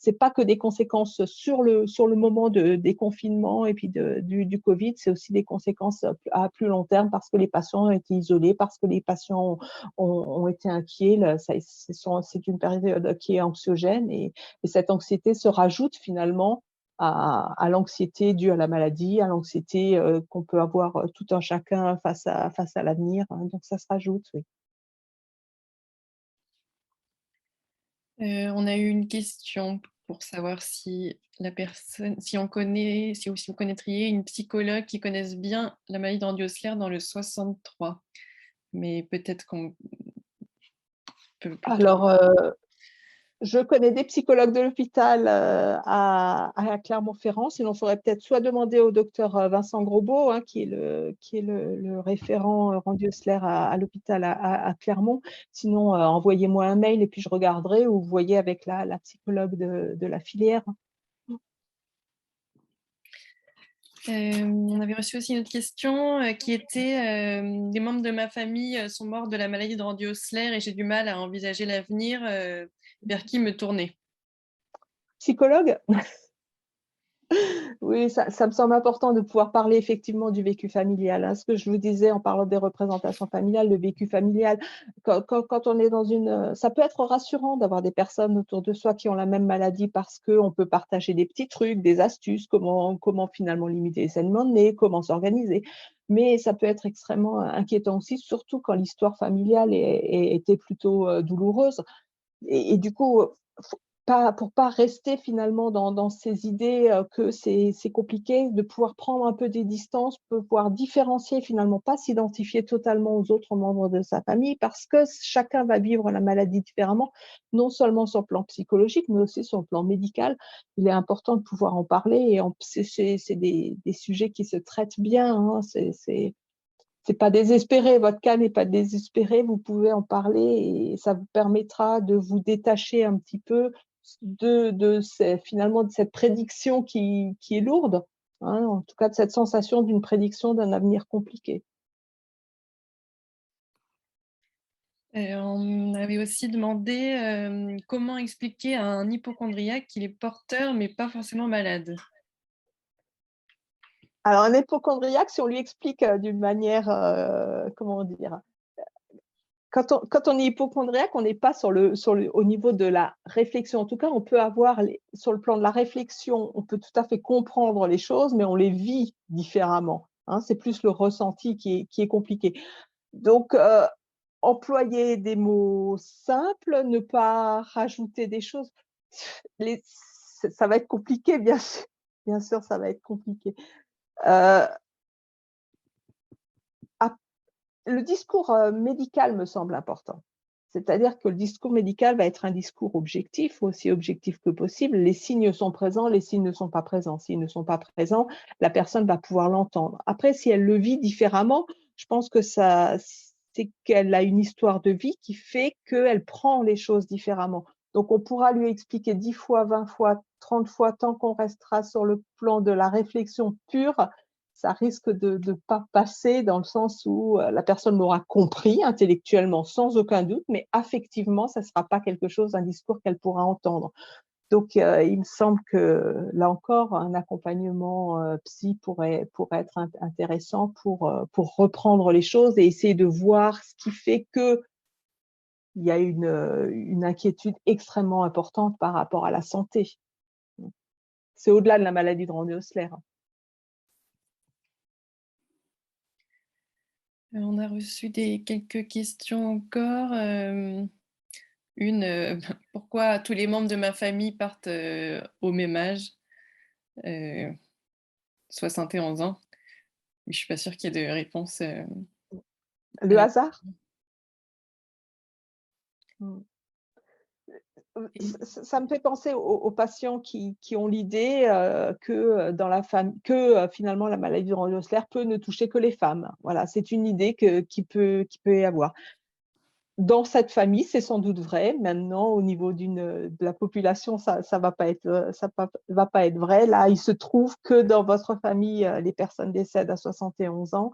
c'est pas que des conséquences sur le moment des confinements et puis du Covid, c'est aussi des conséquences à plus long terme parce que les patients ont été isolés, parce que les patients ont été inquiets. C'est une période qui est anxiogène et cette anxiété se rajoute finalement à l'anxiété due à la maladie, à l'anxiété qu'on peut avoir tout un chacun face à l'avenir. Hein, donc ça se rajoute, oui. On a eu une question pour savoir si la personne, si vous connaîtriez une psychologue qui connaisse bien la maladie de Randy-Osler dans le 63. Mais peut-être qu'on peut plutôt... Alors, je connais des psychologues de l'hôpital à Clermont-Ferrand. Sinon, il faudrait peut-être soit demander au docteur Vincent Grosbeau, hein, qui est le référent Randy Osler à l'hôpital à Clermont. Sinon, envoyez-moi un mail et puis je regarderai ou vous voyez avec la psychologue de la filière. On avait reçu aussi une autre question qui était des membres de ma famille sont morts de la maladie de Randy Osler et j'ai du mal à envisager l'avenir. Vers qui me tourner? Psychologue? Oui, ça me semble important de pouvoir parler effectivement du vécu familial. Hein. Ce que je vous disais en parlant des représentations familiales, le vécu familial, quand on est dans ça peut être rassurant d'avoir des personnes autour de soi qui ont la même maladie parce qu'on peut partager des petits trucs, des astuces, comment finalement limiter les saignements de nez, comment s'organiser. Mais ça peut être extrêmement inquiétant aussi, surtout quand l'histoire familiale était plutôt douloureuse. Et du coup, pour pas rester finalement dans ces idées que c'est compliqué, de pouvoir prendre un peu des distances, pouvoir différencier finalement, pas s'identifier totalement aux autres membres de sa famille, parce que chacun va vivre la maladie différemment, non seulement sur le plan psychologique, mais aussi sur le plan médical. Il est important de pouvoir en parler et c'est des sujets qui se traitent bien. Hein, c'est pas désespéré, votre cas n'est pas désespéré, vous pouvez en parler et ça vous permettra de vous détacher un petit peu finalement de cette prédiction qui est lourde, hein, en tout cas de cette sensation d'une prédiction d'un avenir compliqué. On avait aussi demandé comment expliquer à un hypocondriaque qu'il est porteur mais pas forcément malade. Alors un hypocondriaque, si on lui explique d'une manière, comment dire, quand on est hypocondriaque, on n'est pas au niveau de la réflexion. En tout cas, on peut avoir, sur le plan de la réflexion, on peut tout à fait comprendre les choses, mais on les vit différemment. Hein, c'est plus le ressenti qui est compliqué. Donc, employer des mots simples, ne pas rajouter des choses, ça va être compliqué, bien sûr. Bien sûr, ça va être compliqué. Le discours médical me semble important. C'est-à-dire que le discours médical va être un discours objectif, aussi objectif que possible. Les signes sont présents, les signes ne sont pas présents. S'ils ne sont pas présents, la personne va pouvoir l'entendre. Après, si elle le vit différemment, je pense que c'est qu'elle a une histoire de vie qui fait qu'elle prend les choses différemment. Donc, on pourra lui expliquer 10 fois, 20 fois, 30 fois, tant qu'on restera sur le plan de la réflexion pure, ça risque de ne pas passer dans le sens où la personne l'aura compris intellectuellement sans aucun doute, mais affectivement, ça ne sera pas quelque chose, un discours qu'elle pourra entendre. Donc, il me semble que là encore, un accompagnement psy pourrait être intéressant pour reprendre les choses et essayer de voir ce qui fait qu'il y a une inquiétude extrêmement importante par rapport à la santé. C'est au-delà de la maladie de Randy-Osler. On a reçu quelques questions encore. Pourquoi tous les membres de ma famille partent au même âge, 71 ans? Mais je ne suis pas sûre qu'il y ait de réponse. Le hasard? Ça me fait penser aux patients qui ont l'idée que dans la famille, que finalement la maladie de Randy-Osler peut ne toucher que les femmes. Voilà, c'est une idée qui peut y avoir. Dans cette famille, c'est sans doute vrai. Maintenant, au niveau de la population, ça va pas être vrai. Là, il se trouve que dans votre famille, les personnes décèdent à 71 ans.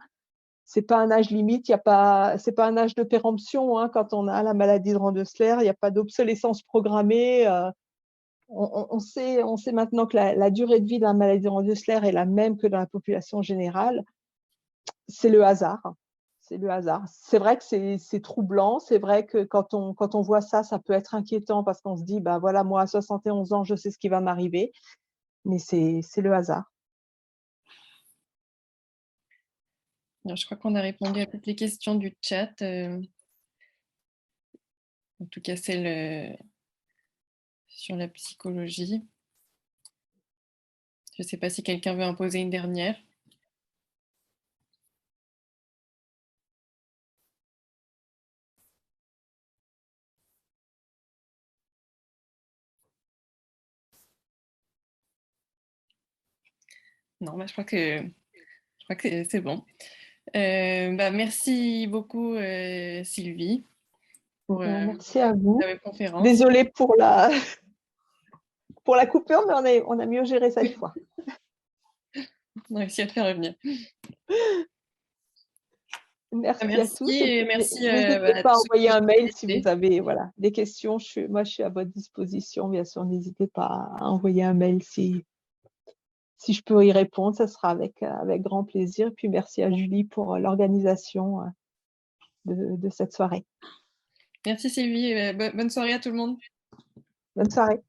C'est pas un âge limite, c'est pas un âge de péremption. Hein, quand on a la maladie de Randy-Osler, il n'y a pas d'obsolescence programmée. on sait maintenant que la durée de vie de la maladie de Rendieusselaer est la même que dans la population générale. C'est le hasard. C'est le hasard. C'est vrai que c'est troublant. C'est vrai que quand on voit ça, ça peut être inquiétant parce qu'on se dit, bah voilà, moi à 71 ans, je sais ce qui va m'arriver. Mais c'est le hasard. Alors, je crois qu'on a répondu à toutes les questions du chat. En tout cas, celle sur la psychologie. Je ne sais pas si quelqu'un veut en poser une dernière. Non, bah, je crois que c'est bon. Merci beaucoup, Sylvie, pour Merci à vous. la webconférence. Désolée pour la coupure, mais on a mieux géré cette fois. On a réussi à te faire revenir. Merci à tous. Et merci N'hésitez pas à envoyer un mail si intéressés. vous avez des questions. Moi, je suis à votre disposition. Bien sûr, n'hésitez pas à envoyer un mail si je peux y répondre. Ça sera avec grand plaisir. Et puis, merci à Julie pour l'organisation de cette soirée. Merci Sylvie. Bonne soirée à tout le monde. Bonne soirée.